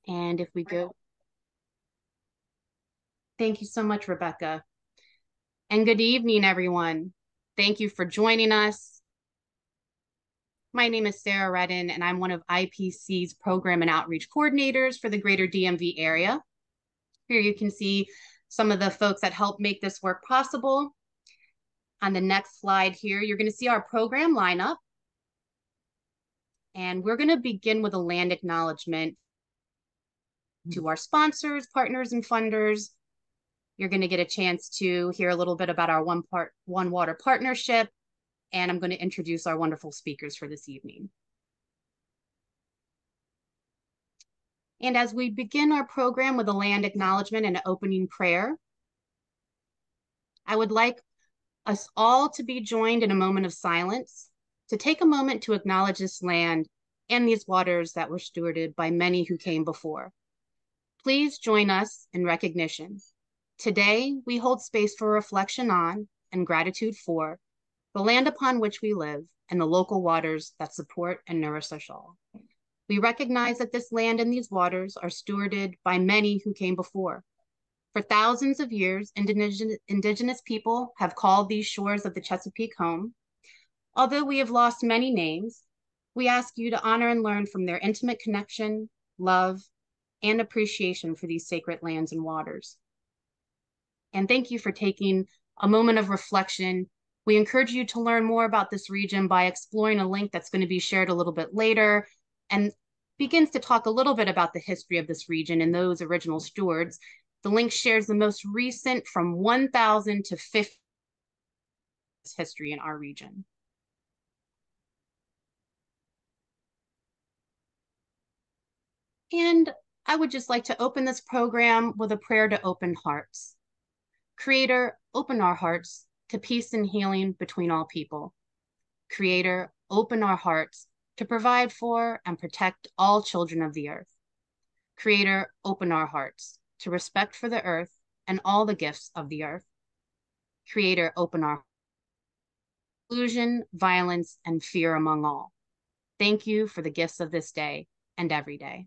And if we go, thank you so much, Rebecca. And good evening, everyone. Thank you for joining us. My name is Sarah Redden, and I'm one of IPC's program and outreach coordinators for the greater DMV area. Here you can see some of the folks that help make this work possible. On the next slide here, you're going to see our program lineup. And we're going to begin with a land acknowledgement to our sponsors, partners, and funders. You're going to get a chance to hear a little bit about our One Water partnership, and I'm going to introduce our wonderful speakers for this evening. And as we begin our program with a land acknowledgement and an opening prayer, I would like us all to be joined in a moment of silence to take a moment to acknowledge this land and these waters that were stewarded by many who came before. Please join us in recognition. Today, we hold space for reflection on and gratitude for the land upon which we live and the local waters that support and nourish us all. We recognize that this land and these waters are stewarded by many who came before. For thousands of years, indigenous people have called these shores of the Chesapeake home. Although we have lost many names, we ask you to honor and learn from their intimate connection, love, and appreciation for these sacred lands and waters. And thank you for taking a moment of reflection. We encourage you to learn more about this region by exploring a link that's going to be shared a little bit later and begins to talk a little bit about the history of this region and those original stewards. The link shares the most recent from 1000 to 50 history in our region. And I would just like to open this program with a prayer to open hearts. Creator, open our hearts to peace and healing between all people. Creator, open our hearts to provide for and protect all children of the earth. Creator, open our hearts to respect for the earth and all the gifts of the earth. Creator, open our illusion, violence, and fear among all. Thank you for the gifts of this day and every day.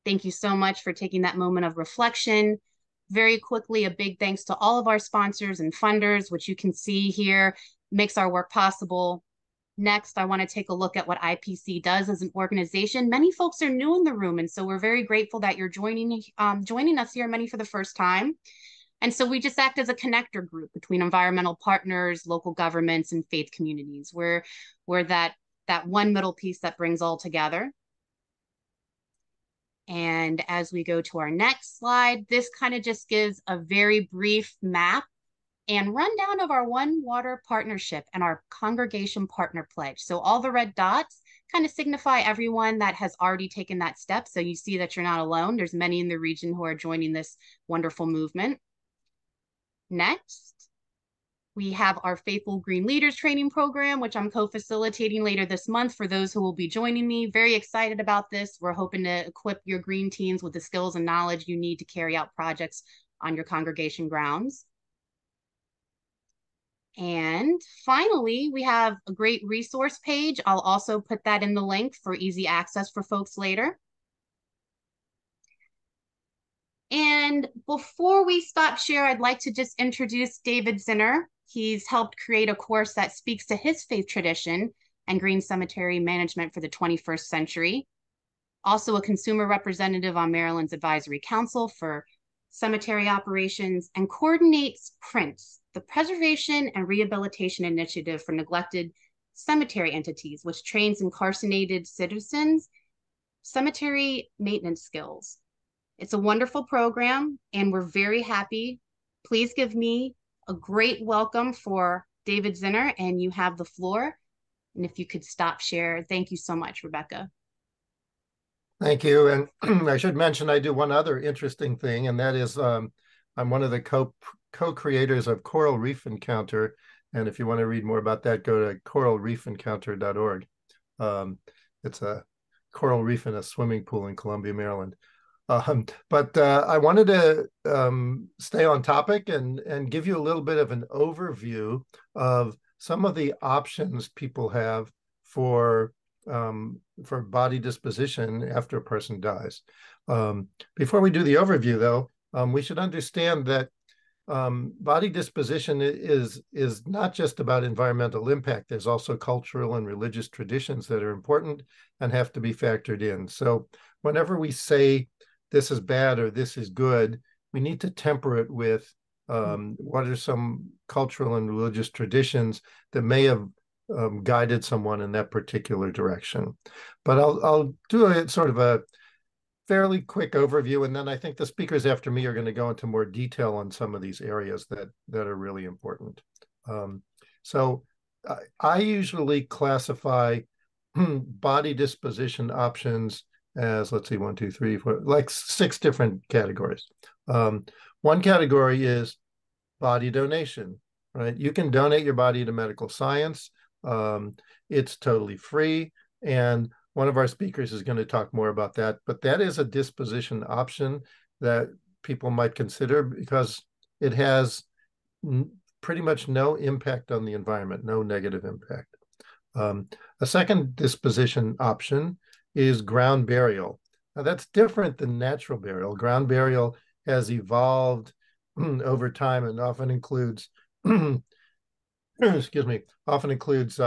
Thank you so much for taking that moment of reflection. Very quickly, a big thanks to all of our sponsors and funders, which you can see here makes our work possible. Next, I want to take a look at what IPC does as an organization. Many folks are new in the room, and so we're very grateful that you're joining us here, many for the first time. And so we just act as a connector group between environmental partners, local governments, and faith communities. We're that one middle piece that brings all together. And as we go to our next slide, this kind of just gives a very brief map and rundown of our One Water partnership and our congregation partner pledge. So all the red dots kind of signify everyone that has already taken that step. So you see that you're not alone. There's many in the region who are joining this wonderful movement. Next, we have our Faithful Green Leaders training program, which I'm co-facilitating later this month for those who will be joining me. Very excited about this. We're hoping to equip your green teams with the skills and knowledge you need to carry out projects on your congregation grounds. And finally, we have a great resource page. I'll also put that in the link for easy access for folks later. And before we stop share, I'd like to just introduce David Zinner. He's helped create a course that speaks to his faith tradition and green cemetery management for the 21st century. Also a consumer representative on Maryland's Advisory Council for cemetery operations, and coordinates PRINCE, the Preservation and Rehabilitation Initiative for Neglected Cemetery Entities, which trains incarcerated citizens cemetery maintenance skills. It's a wonderful program, and we're very happy. Please give me a great welcome for David Zinner, and you have the floor. And if you could stop share, thank you so much, Rebecca. Thank you. And I should mention I do one other interesting thing, and that is I'm one of the co-creators of Coral Reef Encounter. And if you want to read more about that, go to coralreefencounter.org. It's a coral reef in a swimming pool in Columbia, Maryland. But I wanted to stay on topic and give you a little bit of an overview of some of the options people have for for body disposition after a person dies. Before we do the overview, though, we should understand that body disposition is not just about environmental impact. There's also cultural and religious traditions that are important and have to be factored in. So whenever we say this is bad or this is good, we need to temper it with what are some cultural and religious traditions that may have guided someone in that particular direction. But I'll do a sort of a fairly quick overview, and then I think the speakers after me are going to go into more detail on some of these areas that are really important. So I usually classify body disposition options as, let's see, 1, 2, 3, 4, like 6 different categories. One category is body donation, right? You can donate your body to medical science. It's totally free, and one of our speakers is going to talk more about that, but that is a disposition option that people might consider because it has pretty much no impact on the environment, no negative impact. A second disposition option is ground burial. Now, that's different than natural burial. Ground burial has evolved over time and often includes, excuse me, often includes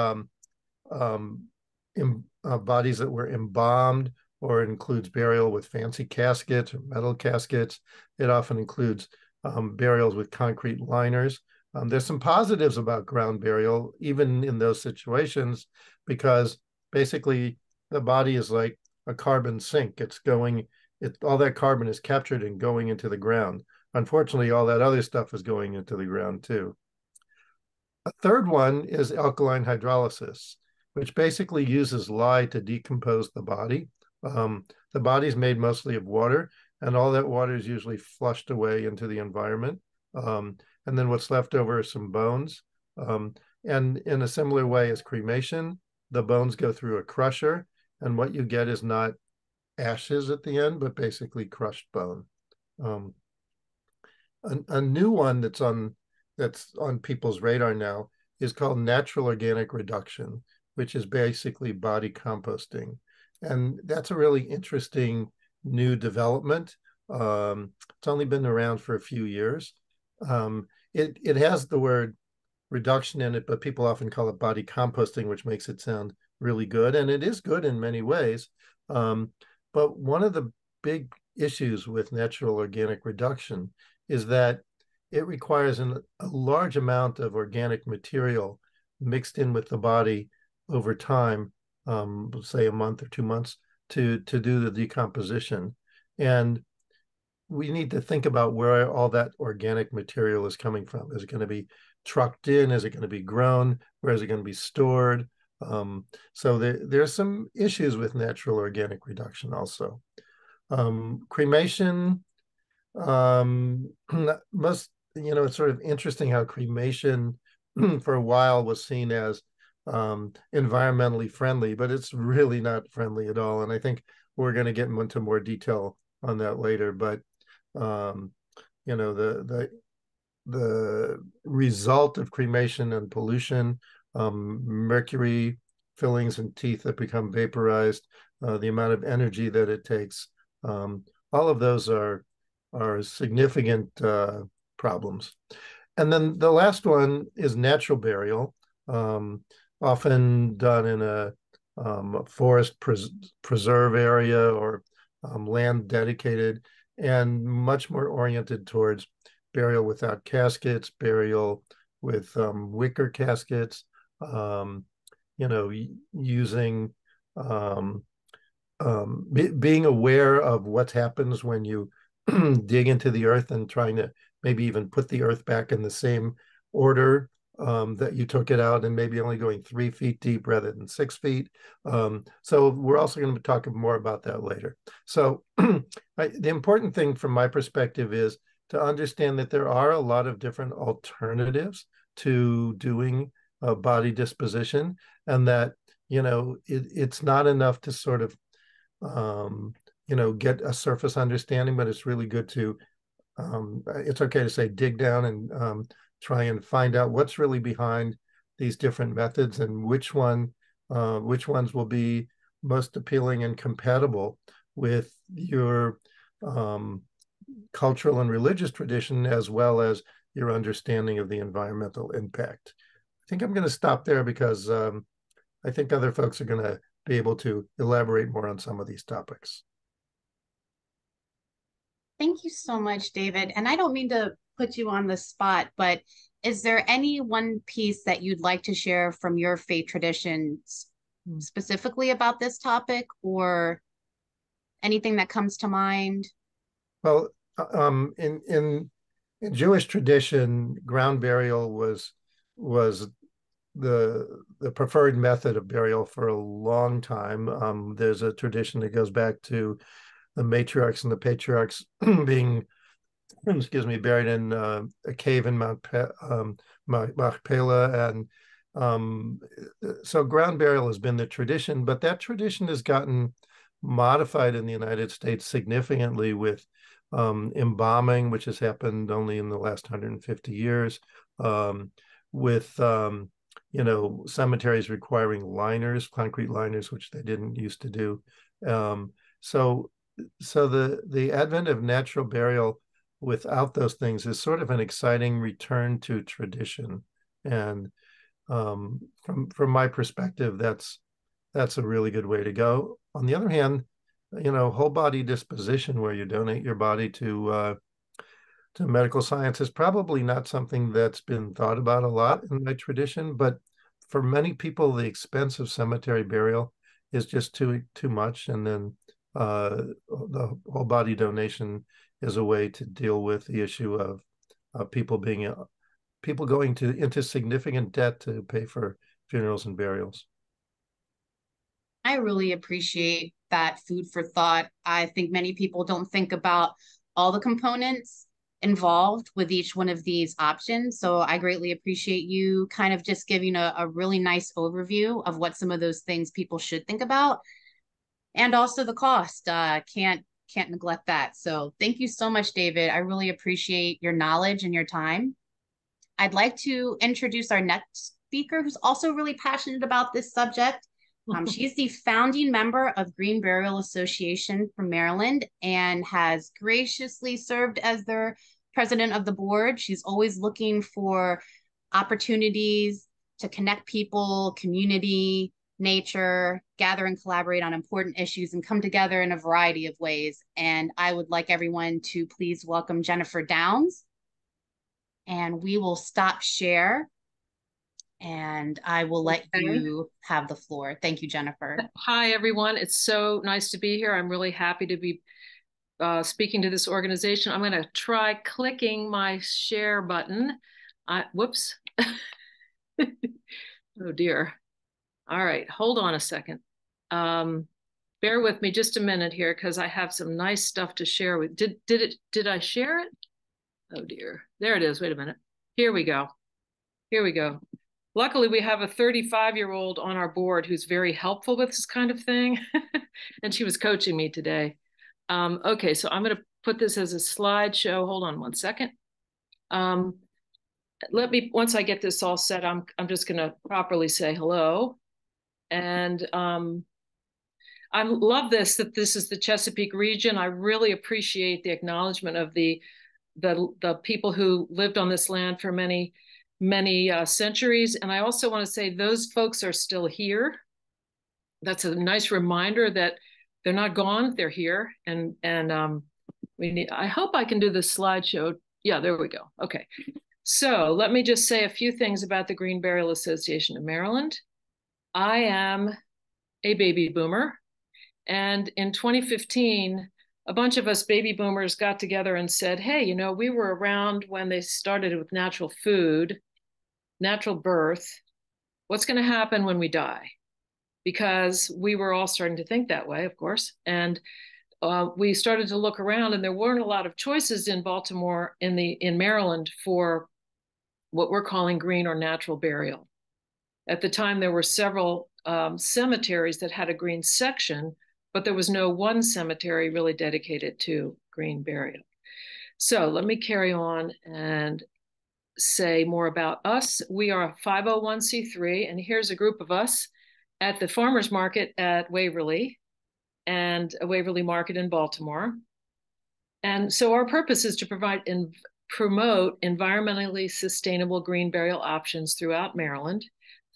bodies that were embalmed, or it includes burial with fancy caskets or metal caskets. It often includes burials with concrete liners. There's some positives about ground burial, even in those situations, because basically the body is like a carbon sink. It's going, all that carbon is captured and going into the ground. Unfortunately, all that other stuff is going into the ground too. A third one is alkaline hydrolysis, which basically uses lye to decompose the body. The body is made mostly of water, and all that water is usually flushed away into the environment. And then what's left over are some bones. And in a similar way as cremation, the bones go through a crusher, and what you get is not ashes at the end, but basically crushed bone. A new one that's on people's radar now is called natural organic reduction, which is basically body composting. And that's a really interesting new development. It's only been around for a few years. It has the word reduction in it, but people often call it body composting, which makes it sound really good. And it is good in many ways. But one of the big issues with natural organic reduction is that it requires a large amount of organic material mixed in with the body over time, say a month or 2 months, to do the decomposition. And we need to think about where all that organic material is coming from. Is it going to be trucked in? Is it going to be grown? Where is it going to be stored? So there's some issues with natural organic reduction also. Cremation, most, it's sort of interesting how cremation for a while was seen as environmentally friendly, but it's really not friendly at all. And I think we're going to get into more detail on that later. But the result of cremation and pollution, mercury fillings in teeth that become vaporized, the amount of energy that it takes, all of those are significant problems. And then the last one is natural burial, often done in a forest preserve area or land dedicated, and much more oriented towards burial without caskets, burial with wicker caskets, using being aware of what happens when you dig into the earth and trying to maybe even put the earth back in the same order that you took it out, and maybe only going 3 feet deep rather than 6 feet. So we're also going to be talking more about that later. So the important thing from my perspective is to understand that there are a lot of different alternatives to doing body disposition, and that, it's not enough to sort of, get a surface understanding, but it's really good to, it's okay to say dig down and try and find out what's really behind these different methods and which ones will be most appealing and compatible with your cultural and religious tradition, as well as your understanding of the environmental impact. I think I'm going to stop there because I think other folks are going to be able to elaborate more on some of these topics. Thank you so much, David. And I don't mean to put you on the spot, but is there any one piece that you'd like to share from your faith traditions specifically about this topic, or anything that comes to mind? Well, in Jewish tradition, ground burial was the preferred method of burial for a long time. There's a tradition that goes back to the matriarchs and the patriarchs being, excuse me, buried in a cave in Machpelah, and so ground burial has been the tradition, but that tradition has gotten modified in the United States significantly with embalming, which has happened only in the last 150 years, with cemeteries requiring liners, concrete liners, which they didn't used to do. So the advent of natural burial without those things is sort of an exciting return to tradition. And from my perspective, that's a really good way to go. On the other hand, whole body disposition, where you donate your body to medical science, is probably not something that's been thought about a lot in my tradition. But for many people, the expense of cemetery burial is just too much, and then the whole body donation is a way to deal with the issue of people going into significant debt to pay for funerals and burials. I really appreciate that food for thought. I think many people don't think about all the components involved with each one of these options. So I greatly appreciate you kind of just giving a really nice overview of what some of those things people should think about. And also the cost. Can't neglect that. So thank you so much, David. I really appreciate your knowledge and your time. I'd like to introduce our next speaker, who's also really passionate about this subject. She's the founding member of Green Burial Association from Maryland and has graciously served as their president of the board. She's always looking for opportunities to connect people, community, nature, gather and collaborate on important issues, and come together in a variety of ways. And I would like everyone to please welcome Jennifer Downs. And we will stop share, and I will let you have the floor. Thank you, Jennifer. Hi, everyone. It's so nice to be here. I'm really happy to be speaking to this organization. I'm going to try clicking my share button. Whoops. Oh, dear. All right. Hold on a second. Bear with me just a minute here because I have some nice stuff to share with. Did I share it? Oh, dear. There it is. Wait a minute. Here we go. Here we go. Luckily, we have a 35-year-old on our board who's very helpful with this kind of thing. And she was coaching me today. Okay, so I'm going to put this as a slideshow. Hold on one second. Once I get this all set, I'm just going to properly say hello. And I love that this is the Chesapeake region. I really appreciate the acknowledgement of the people who lived on this land for many centuries. And I also want to say those folks are still here. That's a nice reminder that they're not gone, they're here. And I hope I can do this slideshow. Yeah, there we go. Okay. So let me just say a few things about the Green Burial Association of Maryland. I am a baby boomer. And in 2015, a bunch of us baby boomers got together and said, hey, we were around when they started with natural food, natural birth. What's going to happen when we die? Because we were all starting to think that way, of course. And we started to look around, and there weren't a lot of choices in Baltimore, in Maryland, for what we're calling green or natural burial. At the time, there were several cemeteries that had a green section, but there was no one cemetery really dedicated to green burial. So let me carry on and say more about us. We are a 501c3, and here's a group of us. at the farmers market at Waverly and a Waverly Market in Baltimore. And so our purpose is to provide and promote environmentally sustainable green burial options throughout Maryland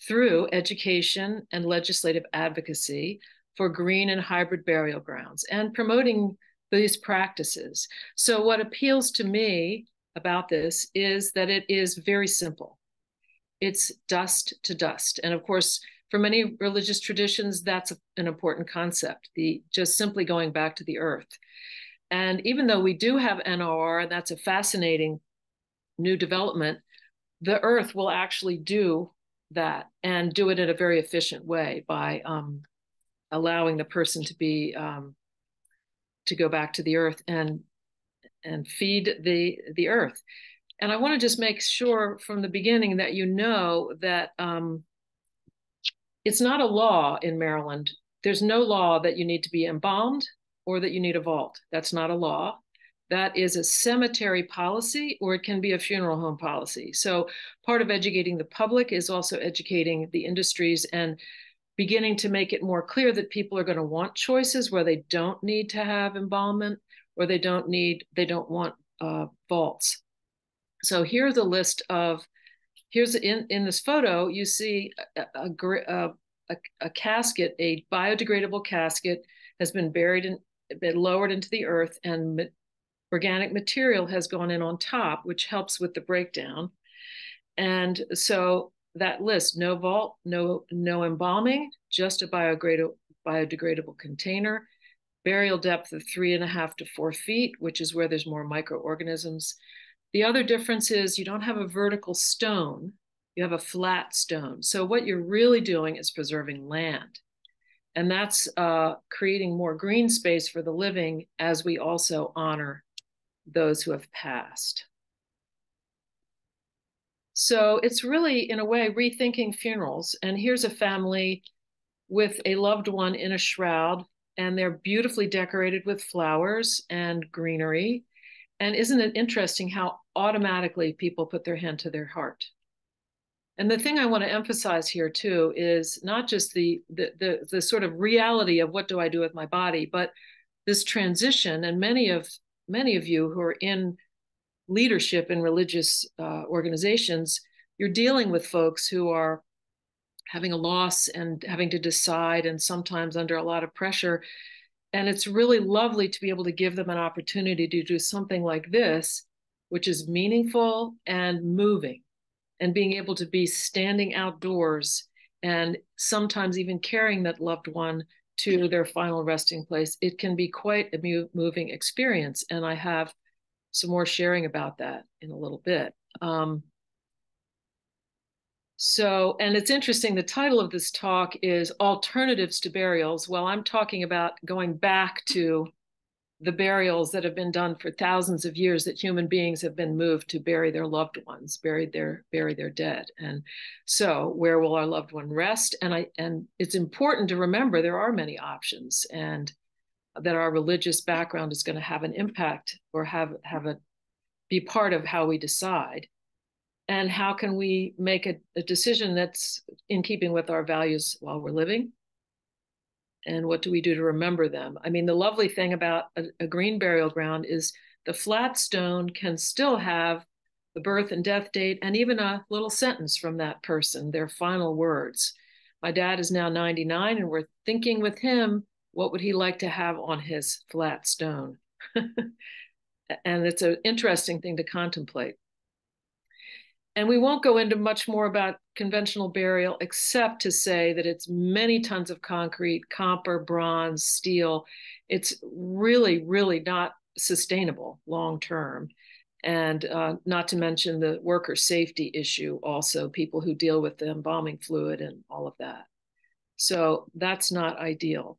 through education and legislative advocacy for green and hybrid burial grounds and promoting these practices. So what appeals to me about this is that it is very simple. It's dust to dust. And of course, for many religious traditions, that's an important concept, the just simply going back to the earth. And even though we do have NOR, and that's a fascinating new development, the earth will actually do that and do it in a very efficient way by allowing the person to be to go back to the earth and feed the earth. And I want to just make sure from the beginning that you know that it's not a law in Maryland. There's no law that you need to be embalmed or that you need a vault. That's not a law. That is a cemetery policy, or it can be a funeral home policy. So part of educating the public is also educating the industries and beginning to make it more clear that people are going to want choices where they don't need to have embalmment or they don't want vaults. So here's a list of, here's in this photo, you see a casket, a biodegradable casket has been been lowered into the earth, and organic material has gone in on top, which helps with the breakdown. And so that list, no vault, no embalming, just a biodegradable container, burial depth of 3.5 to 4 feet, which is where there's more microorganisms. The other difference is you don't have a vertical stone, you have a flat stone. So what you're really doing is preserving land. And that's creating more green space for the living as we also honor those who have passed. So it's really, in a way, rethinking funerals. And here's a family with a loved one in a shroud, and they're beautifully decorated with flowers and greenery. And isn't it interesting how automatically people put their hand to their heart? And the thing I want to emphasize here too is not just the sort of reality of what do I do with my body, but this transition. And many of you who are in leadership in religious organizations, you're dealing with folks who are having a loss and having to decide, and sometimes under a lot of pressure. And it's really lovely to be able to give them an opportunity to do something like this, which is meaningful and moving, and being able to be standing outdoors and sometimes even carrying that loved one to their final resting place. It can be quite a moving experience. And I have some more sharing about that in a little bit. And it's interesting, the title of this talk is Alternatives to Burials. Well, I'm talking about going back to the burials that have been done for thousands of years, that human beings have been moved to bury their loved ones, bury their dead. And so where will our loved one rest? And it's important to remember there are many options, and that our religious background is going to have an impact or be part of how we decide. And how can we make a decision that's in keeping with our values while we're living? And what do we do to remember them? I mean, the lovely thing about a green burial ground is the flat stone can still have the birth and death date and even a little sentence from that person, their final words. My dad is now 99, and we're thinking with him, what would he like to have on his flat stone? And it's an interesting thing to contemplate. And we won't go into much more about conventional burial, except to say that it's many tons of concrete, copper, bronze, steel. It's really, really not sustainable long-term. And not to mention the worker safety issue also, people who deal with the embalming fluid and all of that. So that's not ideal.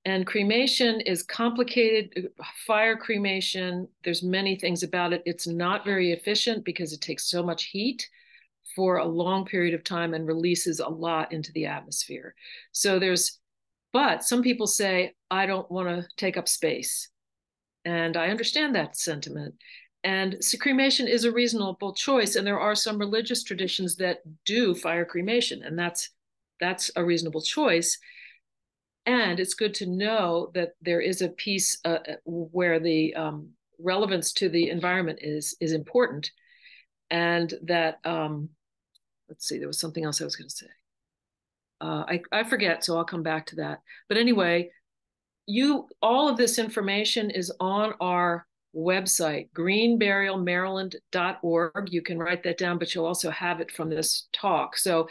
And cremation is complicated. Fire cremation, there's many things about it. It's not very efficient because it takes so much heat for a long period of time and releases a lot into the atmosphere. But some people say, I don't want to take up space. And I understand that sentiment. And so cremation is a reasonable choice. And there are some religious traditions that do fire cremation, and that's that's a reasonable choice. And it's good to know that there is a piece where the relevance to the environment is important, and that let's see, there was something else I was going to say. I forget, so I'll come back to that. But anyway, all of this information is on our website, greenburialmaryland.org. You can write that down, but you'll also have it from this talk. So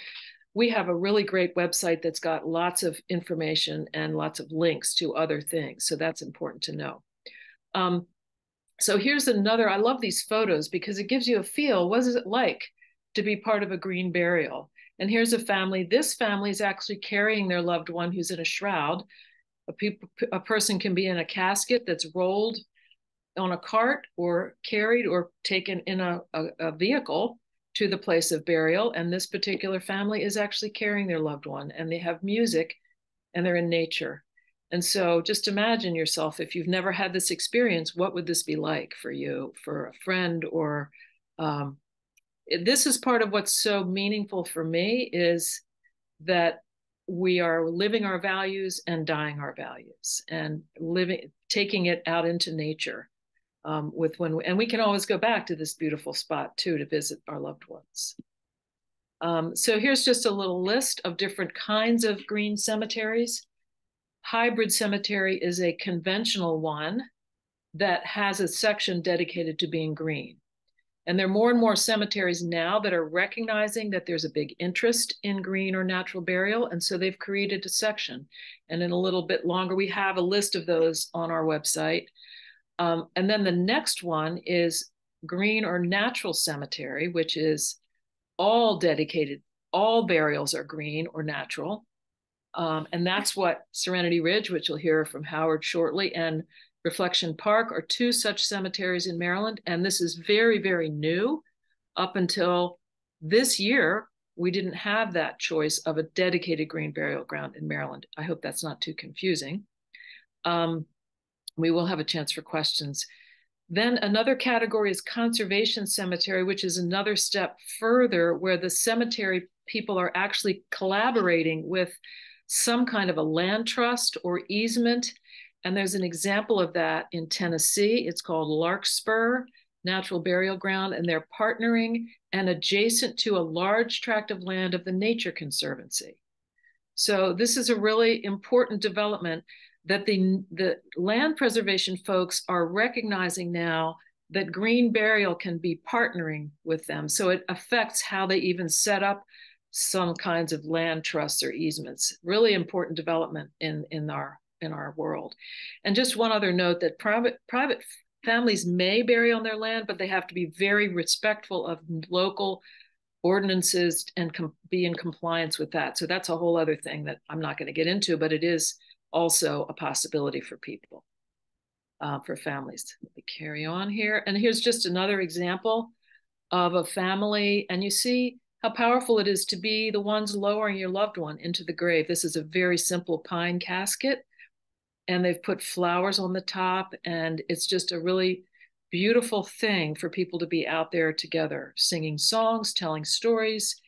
we have a really great website that's got lots of information and lots of links to other things. So that's important to know. So here's another, I love these photos because it gives you a feel. What is it like to be part of a green burial? And here's a family. This family is actually carrying their loved one who's in a shroud. A person can be in a casket that's rolled on a cart or carried or taken in a vehicle to the place of burial. And this particular family is actually carrying their loved one, and they have music and they're in nature. And so just imagine yourself, if you've never had this experience, what would this be like for you, for a friend, or this is part of what's so meaningful for me, is that we are living our values and dying our values, and taking it out into nature. And we can always go back to this beautiful spot too to visit our loved ones. So here's just a little list of different kinds of green cemeteries. Hybrid cemetery is a conventional one that has a section dedicated to being green. And there are more and more cemeteries now that are recognizing that there's a big interest in green or natural burial. And so they've created a section. And in a little bit longer, we have a list of those on our website. And then the next one is green or natural cemetery, which is all dedicated, all burials are green or natural. And that's what Serenity Ridge, which you'll hear from Howard shortly, and Reflection Park are two such cemeteries in Maryland. And this is very, very new. Up until this year, we didn't have that choice of a dedicated green burial ground in Maryland. I hope that's not too confusing. We will have a chance for questions. Then another category is conservation cemetery, which is another step further, where the cemetery people are actually collaborating with some kind of a land trust or easement. And there's an example of that in Tennessee. It's called Larkspur Natural Burial Ground, and they're partnering and adjacent to a large tract of land of the Nature Conservancy. So this is a really important development that the land preservation folks are recognizing now, that green burial can be partnering with them. So it affects how they even set up some kinds of land trusts or easements. Really important development in our world. And just one other note, that private families may bury on their land, but they have to be very respectful of local ordinances and be in compliance with that. So that's a whole other thing that I'm not going to get into, but it is also a possibility for people, for families. Let me carry on here. And here's just another example of a family. And you see how powerful it is to be the ones lowering your loved one into the grave. This is a very simple pine casket, and they've put flowers on the top. And it's just a really beautiful thing for people to be out there together, singing songs, telling stories,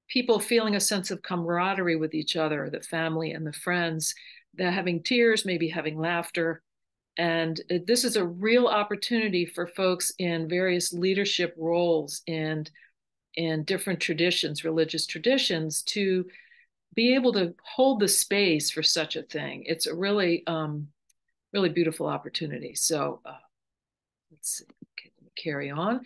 people feeling a sense of camaraderie with each other, the family and the friends. They're having tears, maybe having laughter. And this is a real opportunity for folks in various leadership roles and in different traditions, religious traditions, to be able to hold the space for such a thing. It's a really, really beautiful opportunity. So let's see, okay, let me carry on.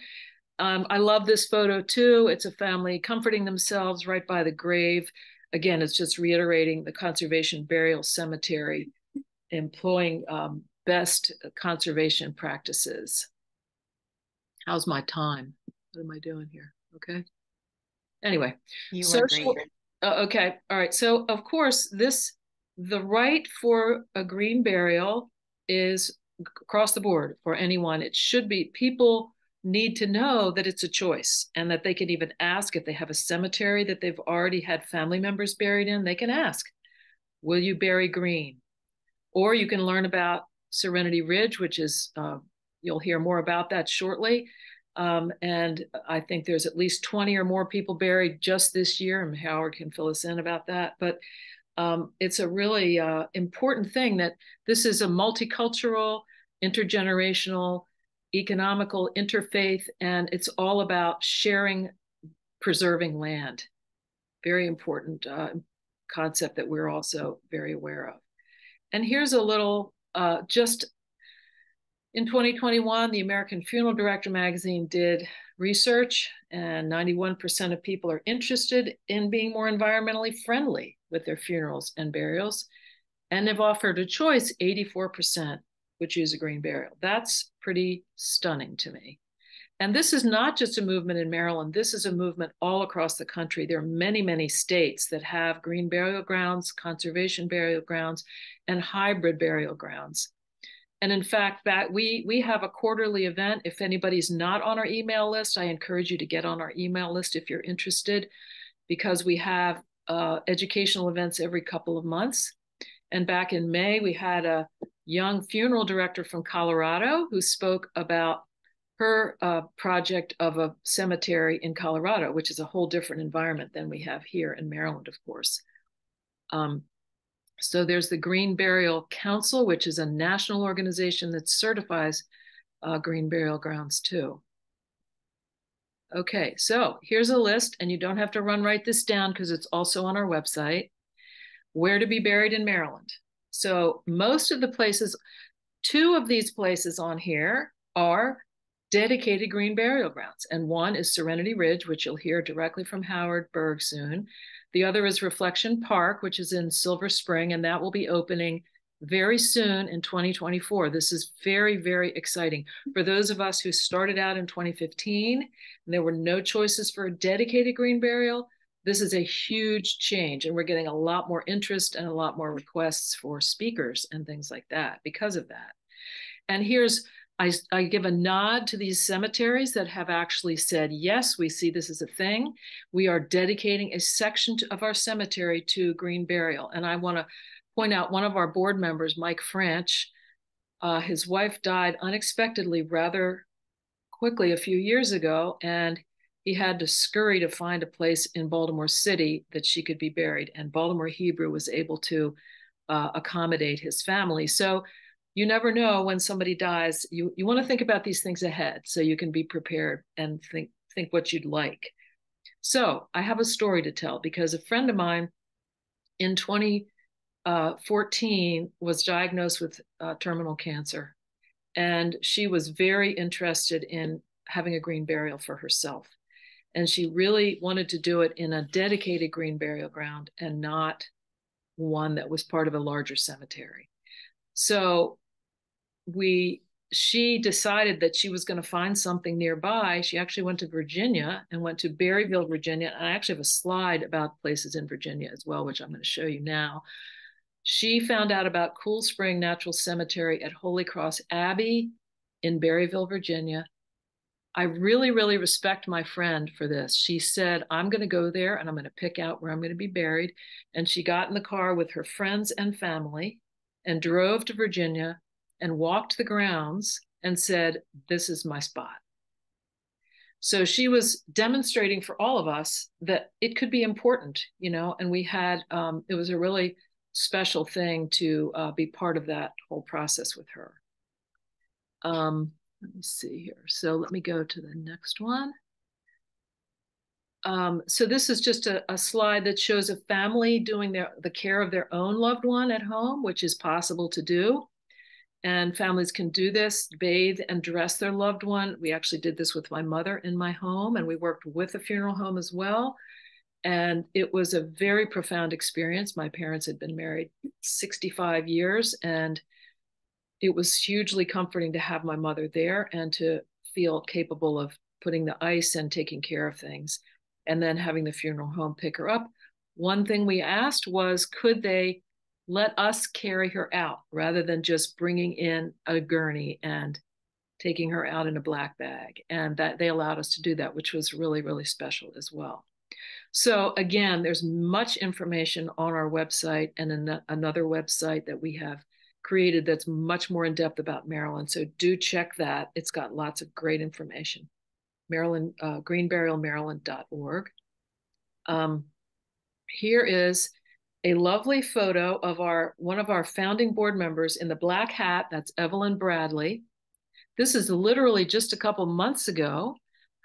I love this photo too. It's a family comforting themselves right by the grave. Again, it's just reiterating the conservation burial cemetery, employing best conservation practices. How's my time? What am I doing here? Okay. Anyway, you were great. Okay. All right. So of course, the right for a green burial is across the board for anyone. It should be, people need to know that it's a choice, and that they can even ask if they have a cemetery that they've already had family members buried in. They can ask, will you bury green? Or you can learn about Serenity Ridge, which is, you'll hear more about that shortly. And I think there's at least 20 or more people buried just this year, and Howard can fill us in about that. But it's a really important thing that this is a multicultural, intergenerational, economical, interfaith, and it's all about sharing, preserving land. Very important concept that we're also very aware of. And here's a little, just in 2021, the American Funeral Director magazine did research, and 91% of people are interested in being more environmentally friendly with their funerals and burials. And they've offered a choice, 84% would choose a green burial. That's pretty stunning to me. And this is not just a movement in Maryland. This is a movement all across the country. There are many, many states that have green burial grounds, conservation burial grounds, and hybrid burial grounds. And in fact, that we have a quarterly event. If anybody's not on our email list, I encourage you to get on our email list if you're interested, because we have educational events every couple of months. And back in May, we had a young funeral director from Colorado who spoke about her project of a cemetery in Colorado, which is a whole different environment than we have here in Maryland, of course. So there's the Green Burial Council, which is a national organization that certifies green burial grounds too. Okay, so here's a list, and you don't have to write this down because it's also on our website, where to be buried in Maryland. So most of the places, 2 of these places on here are dedicated green burial grounds. And one is Serenity Ridge, which you'll hear directly from Howard Berg soon. The other is Reflection Park, which is in Silver Spring, and that will be opening very soon in 2024. This is very, very exciting. For those of us who started out in 2015, and there were no choices for a dedicated green burial, this is a huge change, and we're getting a lot more interest and a lot more requests for speakers and things like that because of that. And here's, I give a nod to these cemeteries that have actually said, yes, we see this as a thing. We are dedicating a section of our cemetery to green burial. And I want to point out one of our board members, Mike French, his wife died unexpectedly rather quickly a few years ago, and he had to scurry to find a place in Baltimore City that she could be buried. And Baltimore Hebrew was able to accommodate his family. So you never know when somebody dies. You want to think about these things ahead so you can be prepared and think what you'd like. So I have a story to tell, because a friend of mine in 2014 was diagnosed with terminal cancer. And she was very interested in having a green burial for herself. And she really wanted to do it in a dedicated green burial ground and not one that was part of a larger cemetery. So she decided that she was going to find something nearby. She actually went to Virginia and went to Berryville, Virginia. And I actually have a slide about places in Virginia as well, which I'm going to show you now. She found out about Cool Spring Natural Cemetery at Holy Cross Abbey in Berryville, Virginia. I really, really respect my friend for this. She said, I'm going to go there and I'm going to pick out where I'm going to be buried. And she got in the car with her friends and family and drove to Virginia and walked the grounds and said, this is my spot. So she was demonstrating for all of us that it could be important, you know, and we had, it was a really special thing to be part of that whole process with her. Let me see here. So let me go to the next one. So this is just a slide that shows a family doing the care of their own loved one at home, which is possible to do. And families can do this, bathe and dress their loved one. We actually did this with my mother in my home, and we worked with a funeral home as well. And it was a very profound experience. My parents had been married 65 years, and it was hugely comforting to have my mother there and to feel capable of putting the ice and taking care of things, and then having the funeral home pick her up. One thing we asked was, could they let us carry her out rather than just bringing in a gurney and taking her out in a black bag? And that they allowed us to do that, which was really, really special as well. So again, there's much information on our website and another website that we have created that's much more in depth about Maryland. So do check that. It's got lots of great information. Maryland, greenburialmaryland.org. Here is a lovely photo of one of our founding board members in the black hat. That's Evelyn Bradley. This is literally just a couple months ago.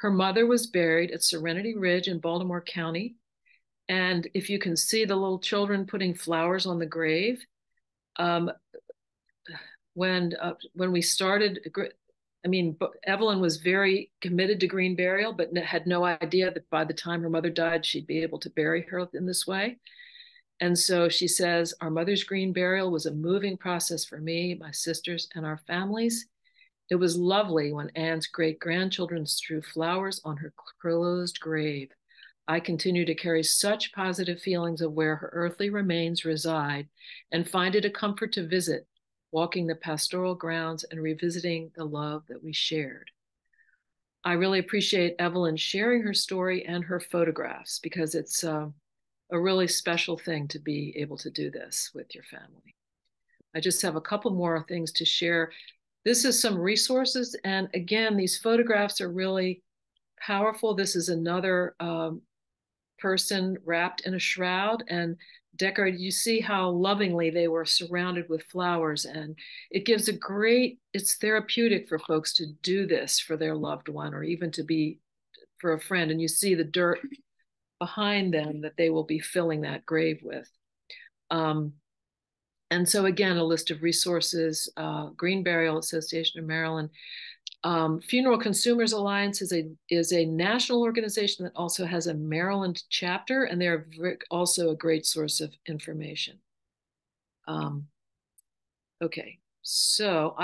Her mother was buried at Serenity Ridge in Baltimore County. And if you can see the little children putting flowers on the grave, when we started, I mean, Evelyn was very committed to green burial, but had no idea that by the time her mother died, she'd be able to bury her in this way. And so she says, our mother's green burial was a moving process for me, my sisters, and our families. It was lovely when Anne's great-grandchildren threw flowers on her closed grave. I continue to carry such positive feelings of where her earthly remains reside and find it a comfort to visit, walking the pastoral grounds and revisiting the love that we shared. I really appreciate Evelyn sharing her story and her photographs because it's a really special thing to be able to do this with your family. I just have a couple more things to share. This is some resources. And again, these photographs are really powerful. This is another person wrapped in a shroud and decorated. You see how lovingly they were surrounded with flowers, and it gives it's therapeutic for folks to do this for their loved one or even to be for a friend. And you see the dirt behind them that they will be filling that grave with. And so again, a list of resources, Green Burial Association of Maryland. Funeral Consumers Alliance is a national organization that also has a Maryland chapter, and they're also a great source of information. Okay, so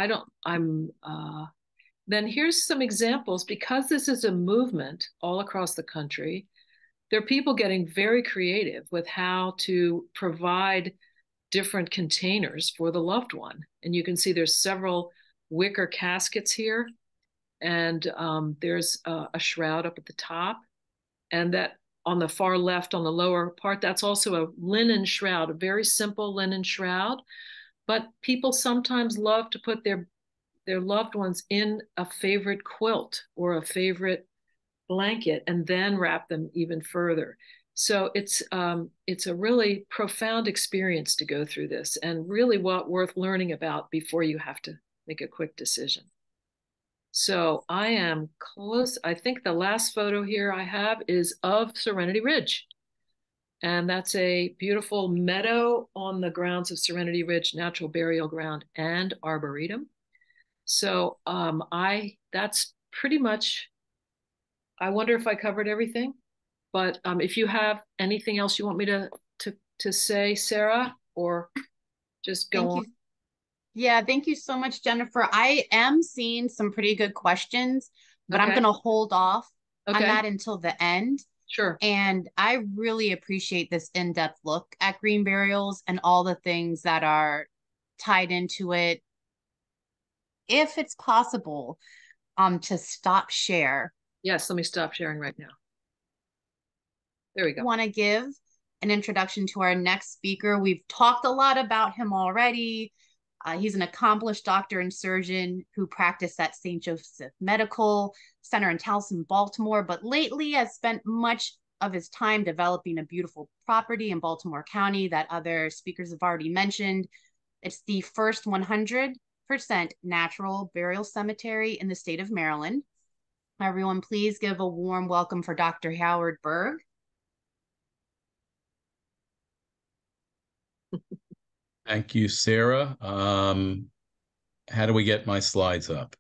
then here's some examples. Because this is a movement all across the country, there are people getting very creative with how to provide different containers for the loved one. And you can see there's several wicker caskets here. And there's a shroud up at the top. And that on the far left, on the lower part, that's also a linen shroud, a very simple linen shroud. But people sometimes love to put their loved ones in a favorite quilt or a favorite blanket and then wrap them even further. So it's a really profound experience to go through this, and really worth learning about before you have to make a quick decision. So I am close. I think the last photo here I have is of Serenity Ridge. And that's a beautiful meadow on the grounds of Serenity Ridge Natural Burial Ground and Arboretum. So that's pretty much, I wonder if I covered everything. But if you have anything else you want me to say, Sarah, or just go on. Yeah, thank you so much, Jennifer. I am seeing some pretty good questions, but I'm going to hold off on that until the end. Sure. And I really appreciate this in-depth look at green burials and all the things that are tied into it. If it's possible, to stop share. Yes, let me stop sharing right now. There we go. I want to give an introduction to our next speaker. We've talked a lot about him already. He's an accomplished doctor and surgeon who practiced at St. Joseph Medical Center in Towson, Baltimore, but lately has spent much of his time developing a beautiful property in Baltimore County that other speakers have already mentioned. It's the first 100% natural burial cemetery in the state of Maryland. Everyone, please give a warm welcome for Dr. Howard Berg. Thank you, Sarah. How do we get my slides up?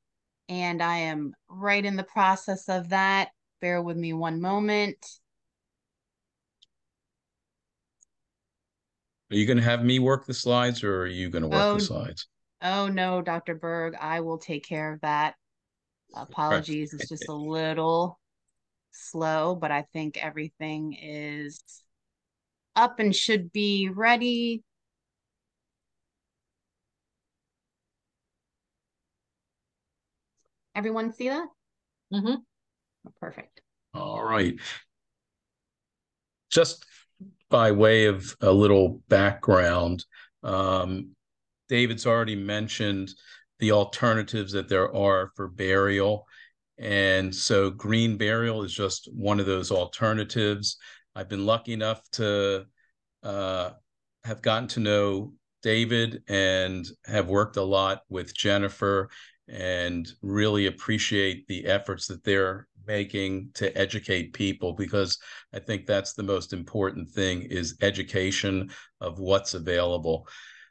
And I am right in the process of that. Bear with me one moment. Are you going to have me work the slides, or are you going to work the slides? Oh, no, Dr. Berg, I will take care of that. Apologies, it's just a little slow, but I think everything is up and should be ready. Everyone see that? Mm-hmm. Oh, perfect. All right. Just by way of a little background, David's already mentioned the alternatives that there are for burial. And so green burial is just one of those alternatives. I've been lucky enough to have gotten to know David and have worked a lot with Jennifer, and really appreciate the efforts that they're making to educate people, because I think that's the most important thing, is education of what's available.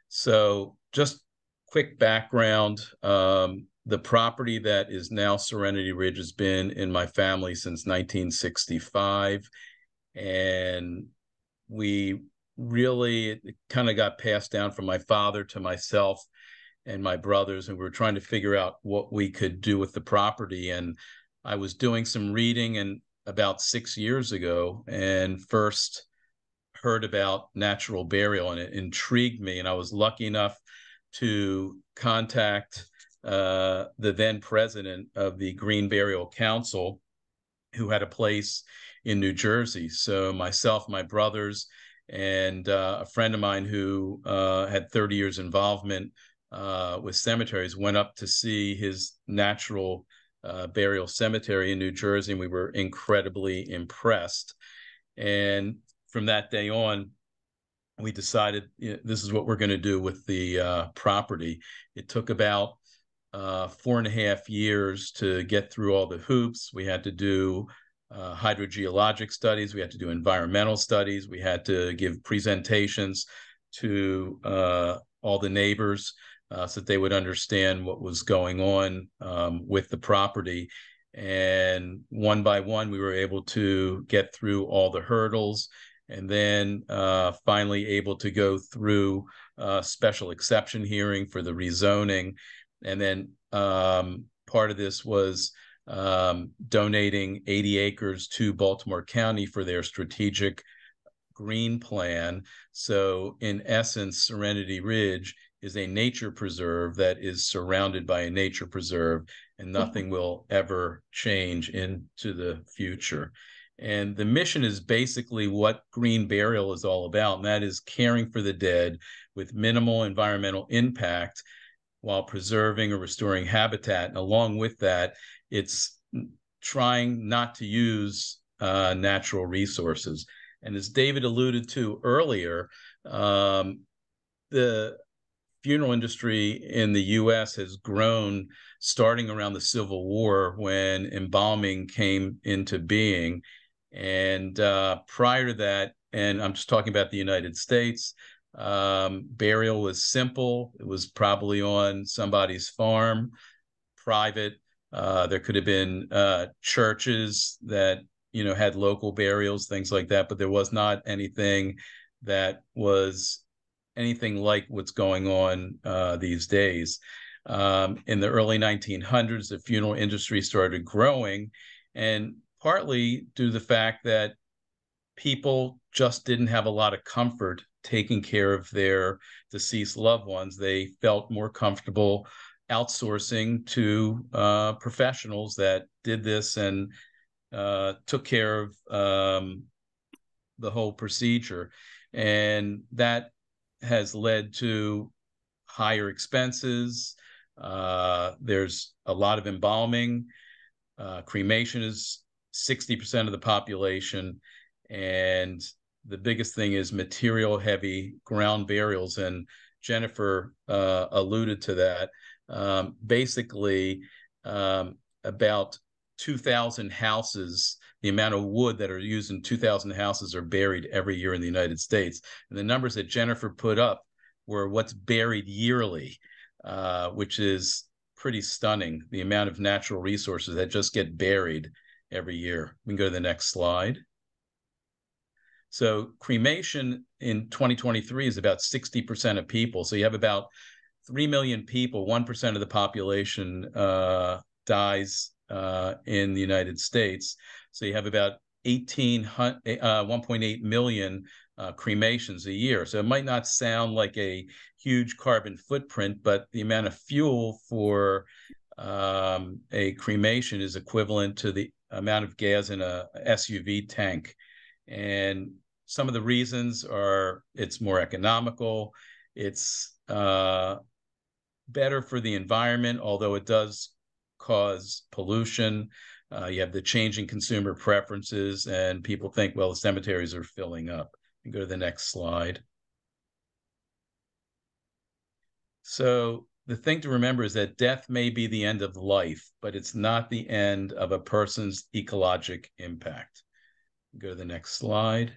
So just quick background. The property that is now Serenity Ridge has been in my family since 1965. And we really kind of got passed down from my father to myself and my brothers, and we were trying to figure out what we could do with the property. And I was doing some reading and about 6 years ago, and first heard about natural burial, and it intrigued me. And I was lucky enough to contact the then president of the Green Burial Council, who had a place in New Jersey. So myself, my brothers, and a friend of mine who had 30 years involvement with cemeteries went up to see his natural burial cemetery in New Jersey, and we were incredibly impressed. And from that day on, we decided, this is what we're going to do with the property. It took about 4.5 years to get through all the hoops. We had to do hydrogeologic studies. We had to do environmental studies. We had to give presentations to all the neighbors so that they would understand what was going on with the property. And one by one, we were able to get through all the hurdles, and then finally able to go through special exception hearing for the rezoning. And then part of this was donating 80 acres to Baltimore County for their strategic green plan. So in essence, Serenity Ridge is a nature preserve that is surrounded by a nature preserve, and nothing will ever change into the future. And the mission is basically what green burial is all about, and that is caring for the dead with minimal environmental impact while preserving or restoring habitat. And along with that, it's trying not to use natural resources. And as David alluded to earlier, the funeral industry in the US has grown starting around the Civil War, when embalming came into being. And prior to that, and I'm just talking about the United States, burial was simple. It was probably on somebody's farm, private. There could have been churches that had local burials, things like that, but there was not anything that was anything like what's going on these days. In the early 1900s, the funeral industry started growing, and partly due to the fact that people just didn't have a lot of comfort taking care of their deceased loved ones. They felt more comfortable outsourcing to professionals that did this and took care of the whole procedure. And that has led to higher expenses. There's a lot of embalming. Cremation is 60% of the population. And the biggest thing is material heavy ground burials. And Jennifer alluded to that. Basically, about 2,000 houses, the amount of wood that are used in 2,000 houses are buried every year in the United States. And the numbers that Jennifer put up were what's buried yearly, which is pretty stunning, the amount of natural resources that just get buried every year. We can go to the next slide. So cremation in 2023 is about 60% of people. So you have about 3 million people, 1% of the population dies in the United States. So you have about 1.8 million cremations a year. So it might not sound like a huge carbon footprint, but the amount of fuel for a cremation is equivalent to the amount of gas in a SUV tank. And some of the reasons are it's more economical, it's better for the environment, although it does cause pollution. You have the changing consumer preferences, and people think, well, the cemeteries are filling up. You go to the next slide. So the thing to remember is that death may be the end of life, but it's not the end of a person's ecologic impact. Go to the next slide.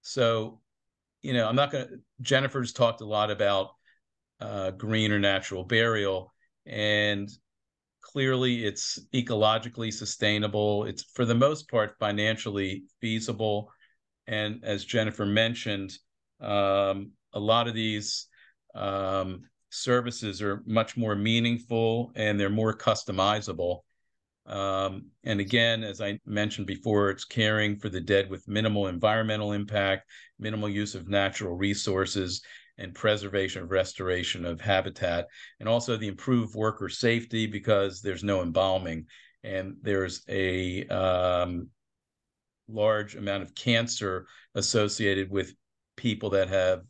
So, I'm not going to, Jennifer's talked a lot about green or natural burial, and clearly it's ecologically sustainable. It's, for the most part, financially feasible. And as Jennifer mentioned, a lot of these services are much more meaningful and they're more customizable. And again, as I mentioned before, it's caring for the dead with minimal environmental impact, minimal use of natural resources, and preservation of restoration of habitat, and also the improved worker safety because there's no embalming and there's a large amount of cancer associated with people that have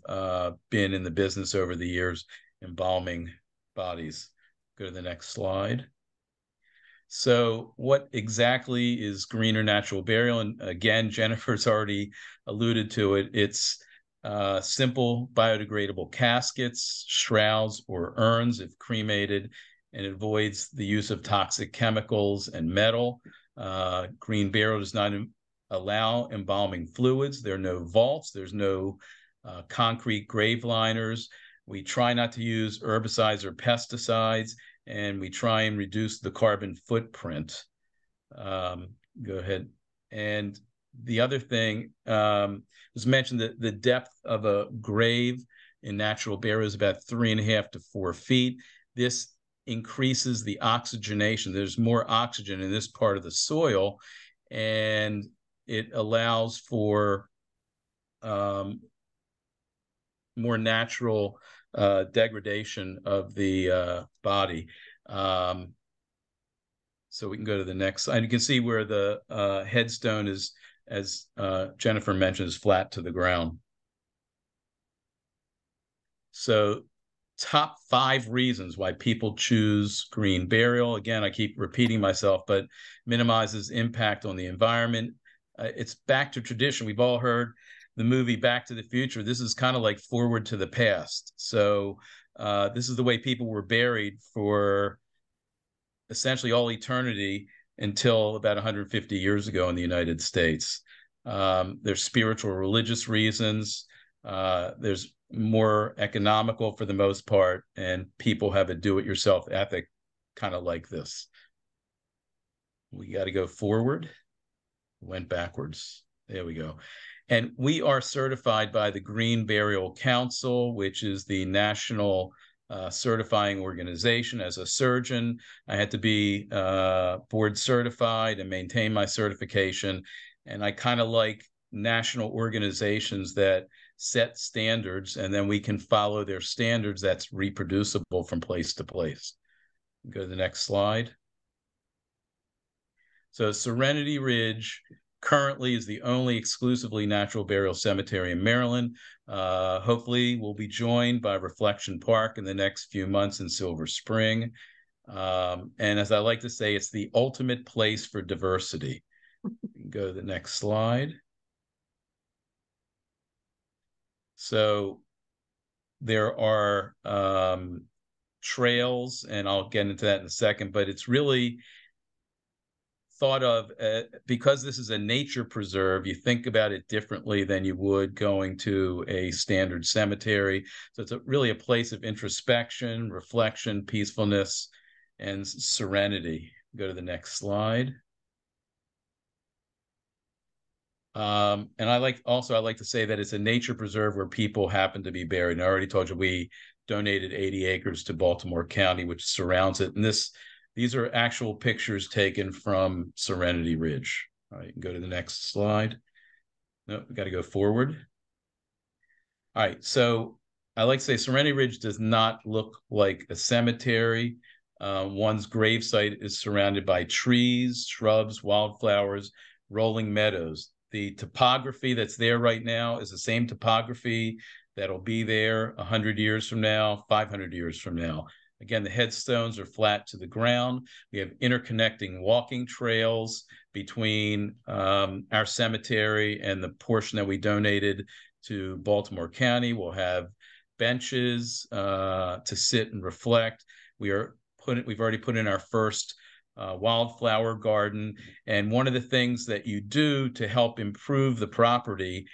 been in the business over the years embalming bodies. Go to the next slide. So what exactly is green or natural burial? And again, Jennifer's already alluded to it. It's simple biodegradable caskets, shrouds, or urns if cremated, and it avoids the use of toxic chemicals and metal. Green burial does not allow embalming fluids. There are no vaults. There's no concrete grave liners. We try not to use herbicides or pesticides, and we try and reduce the carbon footprint. Go ahead. And the other thing was mentioned that the depth of a grave in natural burial is about 3.5 to 4 feet. This increases the oxygenation. There's more oxygen in this part of the soil, and it allows for more natural degradation of the body. So we can go to the next slide. You can see where the headstone is, as Jennifer mentioned, is flat to the ground. So top 5 reasons why people choose green burial. Again, I keep repeating myself, but minimizes impact on the environment. It's back to tradition. We've all heard the movie Back to the Future. This is kind of like Forward to the Past. So this is the way people were buried for essentially all eternity until about 150 years ago in the United States. There's spiritual, religious reasons. There's more economical for the most part, and people have a do-it-yourself ethic kind of like this. We got to go forward. Went backwards. There we go. And we are certified by the Green Burial Council, which is the national certifying organization. As a surgeon, I had to be board certified and maintain my certification. And I kind of like national organizations that set standards, and then we can follow their standards that's reproducible from place to place. Go to the next slide. So Serenity Ridge currently is the only exclusively natural burial cemetery in Maryland. Hopefully we'll be joined by Reflection Park in the next few months in Silver Spring. And as I like to say, it's the ultimate place for diversity. Go to the next slide. So there are trails, and I'll get into that in a second, but it's really thought of because this is a nature preserve, you think about it differently than you would going to a standard cemetery. So it's really a place of introspection, reflection, peacefulness, and serenity. Go to the next slide. And I like to say that it's a nature preserve where people happen to be buried. And I already told you we donated 80 acres to Baltimore County, which surrounds it. And these are actual pictures taken from Serenity Ridge. All right, go to the next slide. No, we got to go forward. All right, so I like to say Serenity Ridge does not look like a cemetery. One's gravesite is surrounded by trees, shrubs, wildflowers, rolling meadows. The topography that's there right now is the same topography that'll be there 100 years from now, 500 years from now. Again, the headstones are flat to the ground. We have interconnecting walking trails between our cemetery and the portion that we donated to Baltimore County. We'll have benches to sit and reflect. We've already put in our first wildflower garden. And one of the things that you do to help improve the property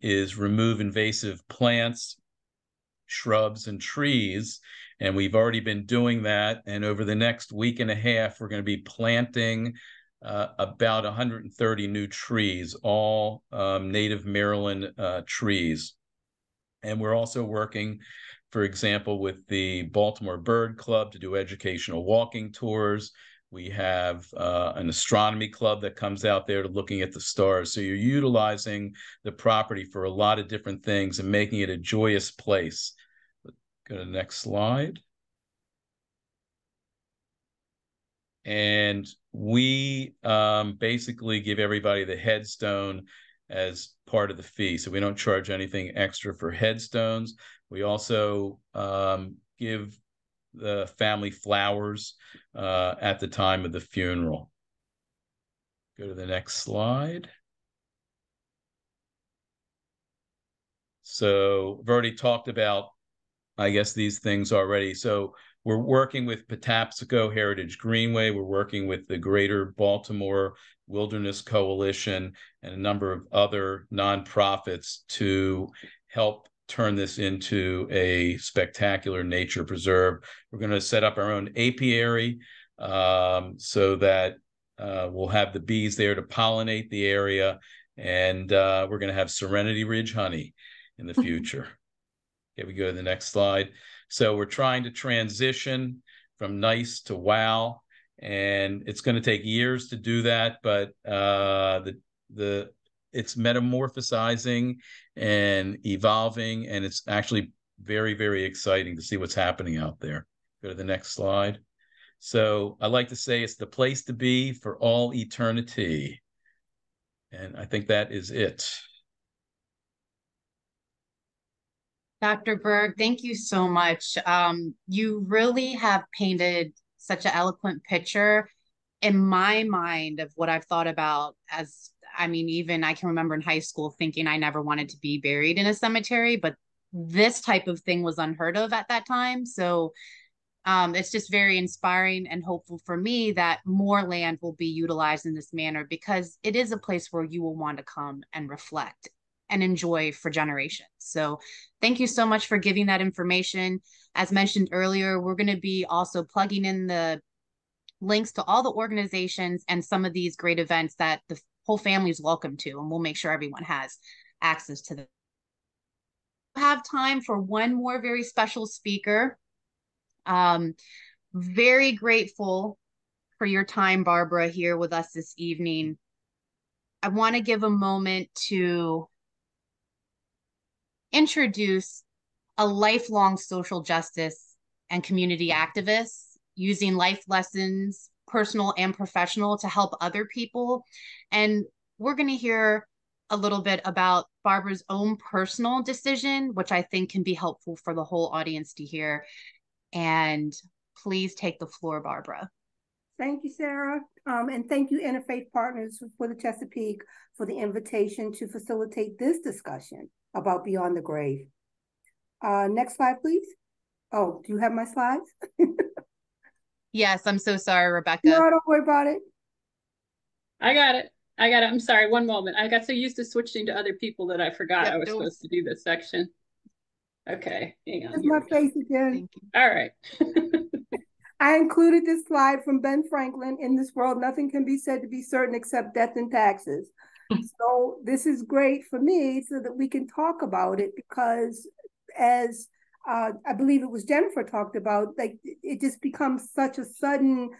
is remove invasive plants, shrubs, and trees. And we've already been doing that. And over the next week and a half, we're going to be planting about 130 new trees, all native Maryland trees. And we're also working, for example, with the Baltimore Bird Club to do educational walking tours. We have an astronomy club that comes out there to looking at the stars. So you're utilizing the property for a lot of different things and making it a joyous place. Go to the next slide. And we basically give everybody the headstone as part of the fee. So we don't charge anything extra for headstones. We also give the family flowers at the time of the funeral. Go to the next slide. So I've already talked about, I guess, these things already. So we're working with Patapsco Heritage Greenway. We're working with the Greater Baltimore Wilderness Coalition and a number of other nonprofits to help turn this into a spectacular nature preserve. We're going to set up our own apiary so that we'll have the bees there to pollinate the area. And we're going to have Serenity Ridge honey in the future. Okay, we go to the next slide. So we're trying to transition from nice to wow, and it's going to take years to do that, but it's metamorphosizing and evolving, and it's actually very, very exciting to see what's happening out there. Go to the next slide. So I like to say it's the place to be for all eternity. And I think that is it. Dr. Berg, thank you so much. You really have painted such an eloquent picture in my mind of what I've thought about as, I mean, even I can remember in high school thinking I never wanted to be buried in a cemetery, but this type of thing was unheard of at that time. So it's just very inspiring and hopeful for me that more land will be utilized in this manner, because it is a place where you will want to come and reflect and enjoy for generations. So thank you so much for giving that information. As mentioned earlier, we're going to be also plugging in the links to all the organizations and some of these great events that the whole family is welcome to, and we'll make sure everyone has access to them. We have time for one more very special speaker. Very grateful for your time, Barbara, here with us this evening. I want to give a moment to introduce a lifelong social justice and community activist using life lessons, personal and professional, to help other people. And we're going to hear a little bit about Barbara's own personal decision, which I think can be helpful for the whole audience to hear. And please take the floor, Barbara. Thank you, Sarah. And thank you, Interfaith Partners for the Chesapeake, for the invitation to facilitate this discussion about Beyond the Grave. Next slide, please. Oh, do you have my slides? Yes, I'm so sorry, Rebecca. No, don't worry about it. I got it. I'm sorry, one moment. I got so used to switching to other people that I forgot I was supposed to do this section. Okay, hang on. That's my face again. Thank you. All right. I included this slide from Ben Franklin. In this world, nothing can be said to be certain except death and taxes. So this is great for me so that we can talk about it, because as I believe it was Jennifer talked about, like, it just becomes such a sudden,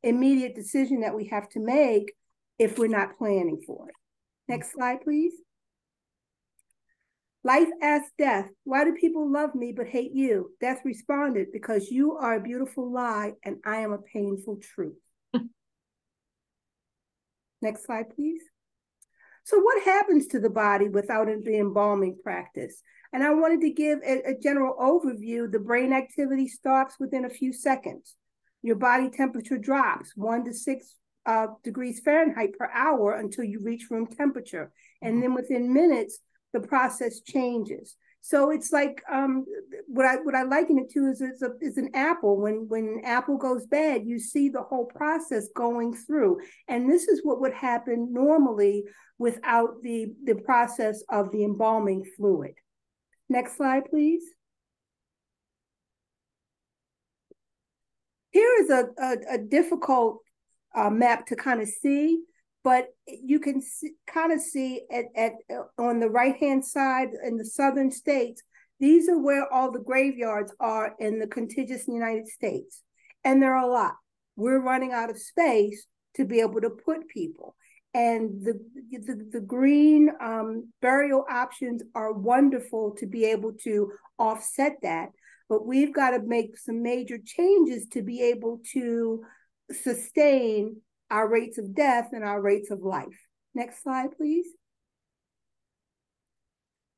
immediate decision that we have to make if we're not planning for it. Next slide, please. Life asked death, why do people love me but hate you? Death responded, because you are a beautiful lie and I am a painful truth. Next slide, please. So what happens to the body without the embalming practice? And I wanted to give a general overview. The brain activity stops within a few seconds. Your body temperature drops 1 to 6 degrees Fahrenheit per hour until you reach room temperature. And then within minutes, the process changes. So it's like what I liken it to is an apple. When an apple goes bad, you see the whole process going through. And this is what would happen normally without the process of the embalming fluid. Next slide, please. Here is a difficult map to kind of see, but you can kind of see on the right-hand side in the southern states, these are where all the graveyards are in the contiguous United States. And there are a lot. We're running out of space to be able to put people. And the green burial options are wonderful to be able to offset that. But we've got to make some major changes to be able to sustain our rates of death and our rates of life. Next slide, please.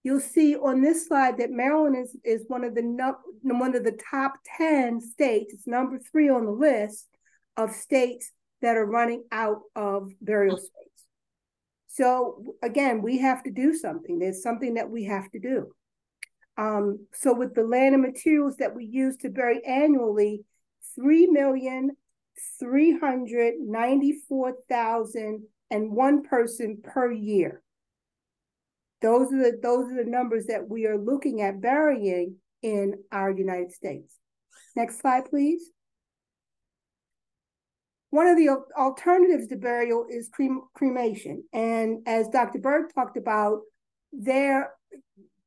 You'll see on this slide that Maryland is one of the top 10 states. It's number 3 on the list of states that are running out of burial space. So again, we have to do something. There's something that we have to do. So with the land and materials that we use to bury annually, 3,394,001 person per year. Those are the numbers that we are looking at burying in our United States. Next slide, please. One of the alternatives to burial is cremation. And as Dr. Berg talked about,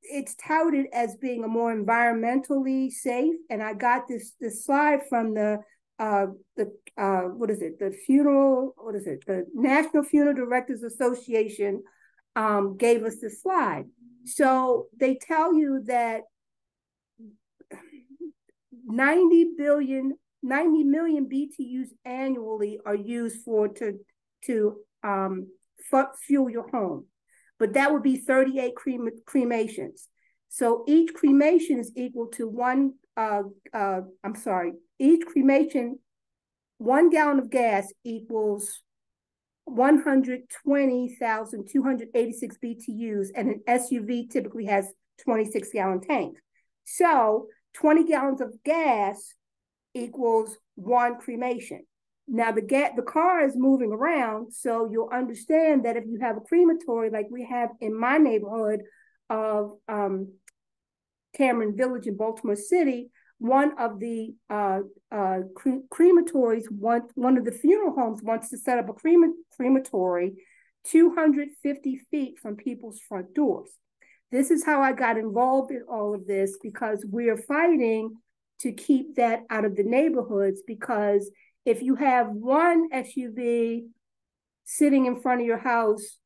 it's touted as being a more environmentally safe. And I got this slide from the National Funeral Directors Association gave us this slide. So they tell you that 90 million BTUs annually are used to fuel your home, but that would be 38 cremations. So each cremation is equal to each cremation, 1 gallon of gas equals 120,286 BTUs, and an SUV typically has 26-gallon tanks. So 20 gallons of gas equals 1 cremation. Now the car is moving around, so you'll understand that if you have a crematory like we have in my neighborhood of Cameron Village in Baltimore City, one of the crematories, one of the funeral homes wants to set up a crematory 250 feet from people's front doors. This is how I got involved in all of this, because we are fighting to keep that out of the neighborhoods, because if you have one SUV sitting in front of your house,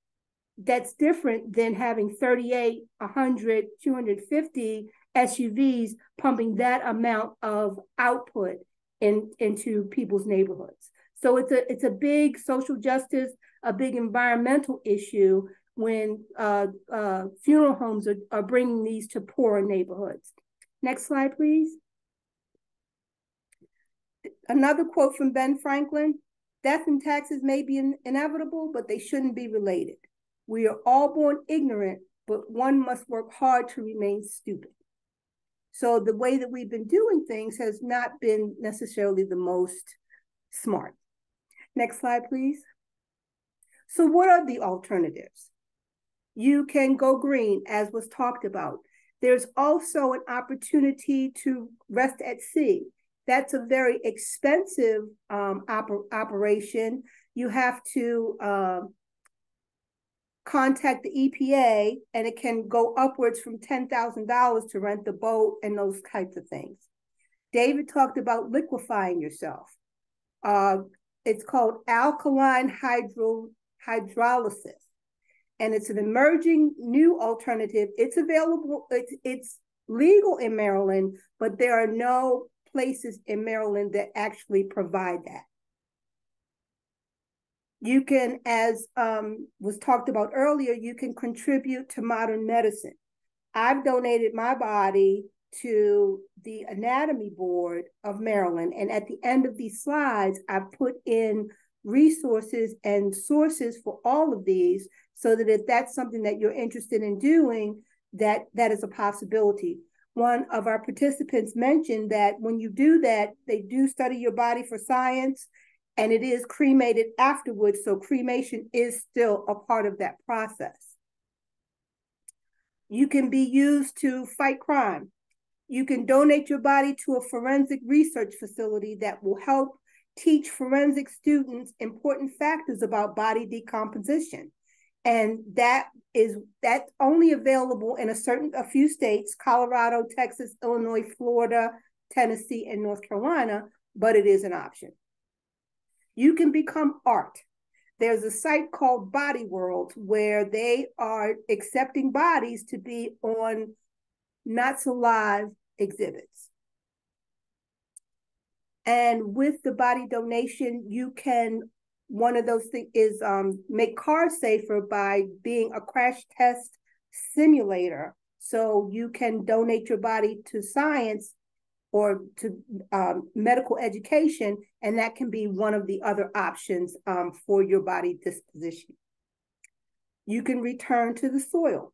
that's different than having 38, 100, 250 SUVs pumping that amount of output into people's neighborhoods. So it's a big social justice, a big environmental issue when funeral homes are bringing these to poorer neighborhoods. Next slide, please. Another quote from Ben Franklin: "Death and taxes may be inevitable, but they shouldn't be related. We are all born ignorant, but one must work hard to remain stupid." So the way that we've been doing things has not been necessarily the most smart. Next slide, please. So what are the alternatives? You can go green, as was talked about. There's also an opportunity to rest at sea. That's a very expensive operation. You have to contact the EPA, and it can go upwards from $10,000 to rent the boat and those types of things. David talked about liquefying yourself. It's called alkaline hydrolysis, and it's an emerging new alternative. It's available, it's legal in Maryland, but there are no places in Maryland that actually provide that. You can, as was talked about earlier, you can contribute to modern medicine. I've donated my body to the Anatomy Board of Maryland. And at the end of these slides, I've put in resources and sources for all of these, so that if that's something that you're interested in doing, that is a possibility. One of our participants mentioned that when you do that, they do study your body for science, and it is cremated afterwards. So cremation is still a part of that process. You can be used to fight crime. You can donate your body to a forensic research facility that will help teach forensic students important factors about body decomposition. And that's only available in a few states: Colorado, Texas, Illinois, Florida, Tennessee, and North Carolina, but it is an option. You can become art. There's a site called Body World where they are accepting bodies to be on not so live exhibits. And with the body donation, you can, one of those things is make cars safer by being a crash test simulator. So you can donate your body to science or to medical education, and that can be one of the other options for your body disposition. You can return to the soil.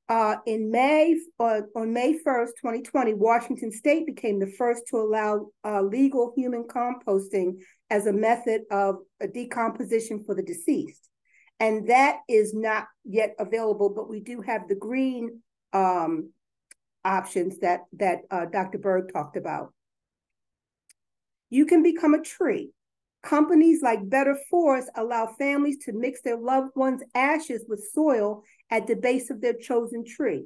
On May 1st, 2020, Washington State became the first to allow legal human composting as a method of a decomposition for the deceased. And that is not yet available, but we do have the green options that Dr. Berg talked about. You can become a tree. Companies like Better Forest allow families to mix their loved ones' ashes with soil at the base of their chosen tree.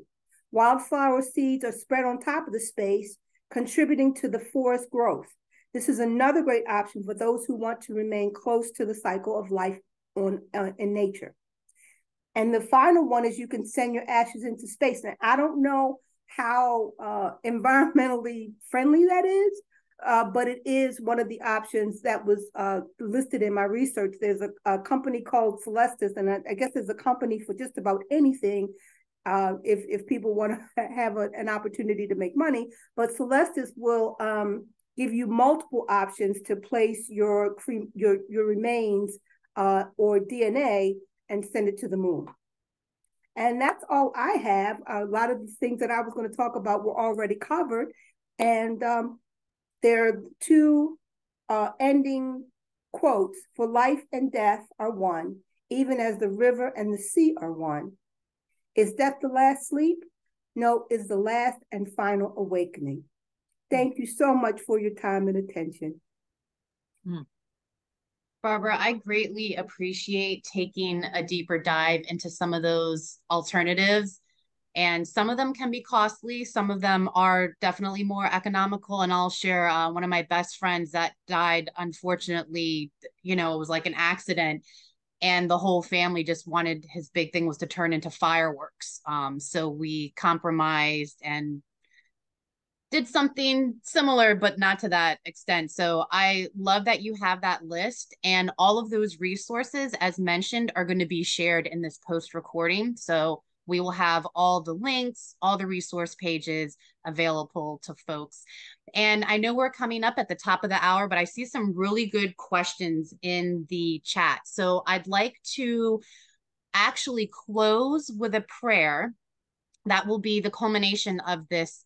Wildflower seeds are spread on top of the space, contributing to the forest growth. This is another great option for those who want to remain close to the cycle of life in nature. And the final one is you can send your ashes into space. Now, I don't know how environmentally friendly that is, but it is one of the options that was listed in my research. There's a company called Celestis, and I guess there's a company for just about anything if people want to have an opportunity to make money. But Celestis will give you multiple options to place your remains or DNA and send it to the moon. And that's all I have. A lot of the things that I was going to talk about were already covered. And there are two ending quotes: "For life and death are one, even as the river and the sea are one. Is death the last sleep? No, it's the last and final awakening." Thank you so much for your time and attention. Barbara, I greatly appreciate taking a deeper dive into some of those alternatives. And some of them can be costly. Some of them are definitely more economical. And I'll share one of my best friends that died, unfortunately, it was like an accident. And the whole family just wanted, his big thing was to turn into fireworks. So we compromised and did something similar, but not to that extent. So I love that you have that list, and all of those resources, as mentioned, are going to be shared in this post recording. So we will have all the links, all the resource pages available to folks. And I know we're coming up at the top of the hour, but I see some really good questions in the chat. So I'd like to actually close with a prayer that will be the culmination of this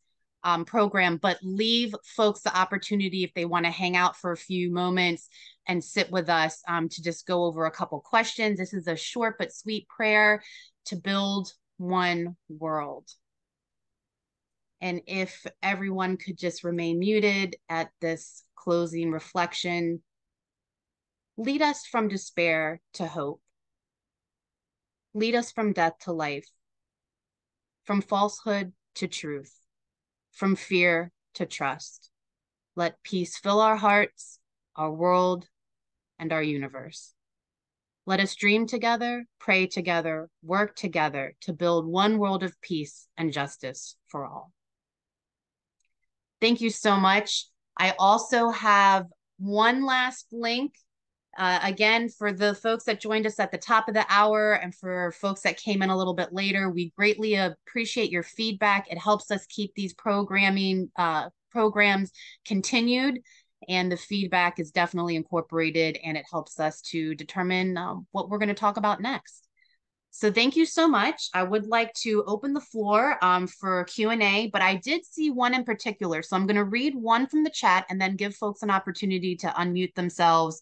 program, but leave folks the opportunity, if they want to hang out for a few moments and sit with us, to just go over a couple questions. This is a short but sweet prayer to build one world. And if everyone could just remain muted at this closing reflection. Lead us from despair to hope. Lead us from death to life, from falsehood to truth, from fear to trust. Let peace fill our hearts, our world, and our universe. Let us dream together, pray together, work together to build one world of peace and justice for all. Thank you so much. I also have one last link Again, for the folks that joined us at the top of the hour and for folks that came in a little bit later, we greatly appreciate your feedback. It helps us keep these programs continued, and the feedback is definitely incorporated, and it helps us to determine what we're going to talk about next. So thank you so much. I would like to open the floor for Q&A, but I did see one in particular. So I'm going to read one from the chat and then give folks an opportunity to unmute themselves.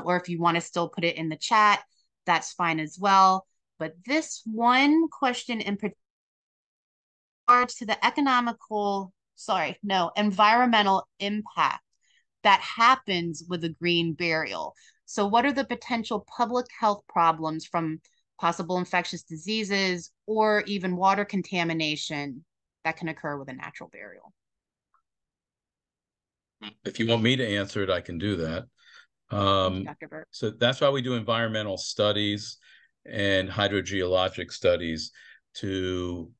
Or if you want to still put it in the chat, that's fine as well. But this one question in regard to the environmental impact that happens with a green burial. So what are the potential public health problems from possible infectious diseases or even water contamination that can occur with a natural burial? If you want me to answer it, I can do that. Dr. Burt. So that's why we do environmental studies and hydrogeologic studies to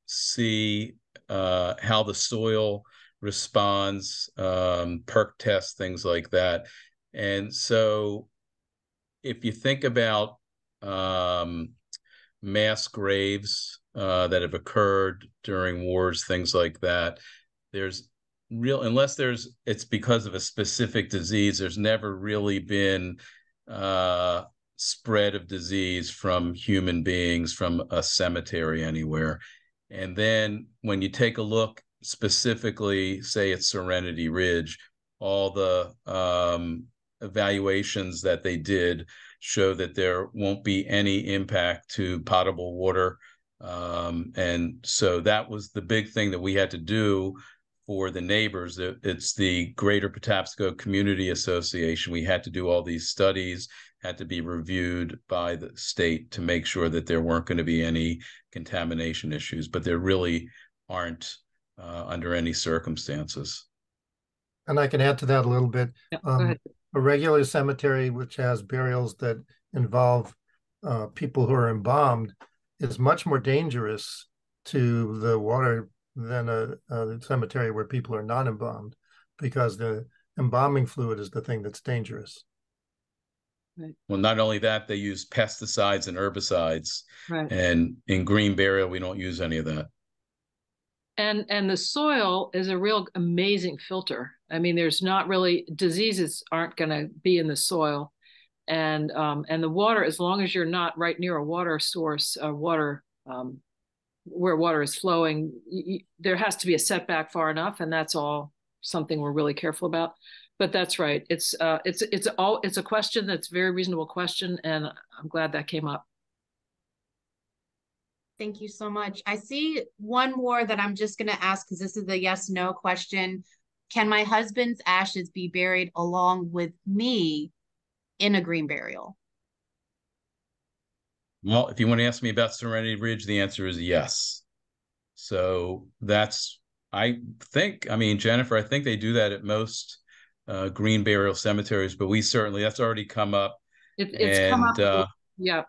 see how the soil responds, perk tests, things like that. And so if you think about mass graves that have occurred during wars, things like that, there's unless it's because of a specific disease, there's never really been spread of disease from human beings from a cemetery anywhere. And then when you take a look specifically, say it's Serenity Ridge, all the evaluations that they did show that there won't be any impact to potable water. And so that was the big thing that we had to do for the neighbors. It's the Greater Patapsco Community Association. We had to do all these studies, had to be reviewed by the state to make sure that there weren't going to be any contamination issues, but there really aren't under any circumstances. And I can add to that a little bit. Yeah, go ahead. A regular cemetery, which has burials that involve people who are embalmed, is much more dangerous to the water than a cemetery where people are not embalmed, because the embalming fluid is the thing that's dangerous. Right. Well, not only that, they use pesticides and herbicides. Right. And in green burial, we don't use any of that. And the soil is a real amazing filter. I mean, there's not really, diseases aren't going to be in the soil, and the water, as long as you're not right near a water source, where water is flowing, there has to be a setback far enough, and that's all something we're really careful about. But that's right. It's a question that's a very reasonable question, and I'm glad that came up. Thank you so much. I see one more that I'm just going to ask because this is a yes/no question. Can my husband's ashes be buried along with me in a green burial? Well, if you want to ask me about Serenity Ridge, the answer is yes. So I mean, Jennifer, I think they do that at most green burial cemeteries, but that's already come up. It's come up. Yeah,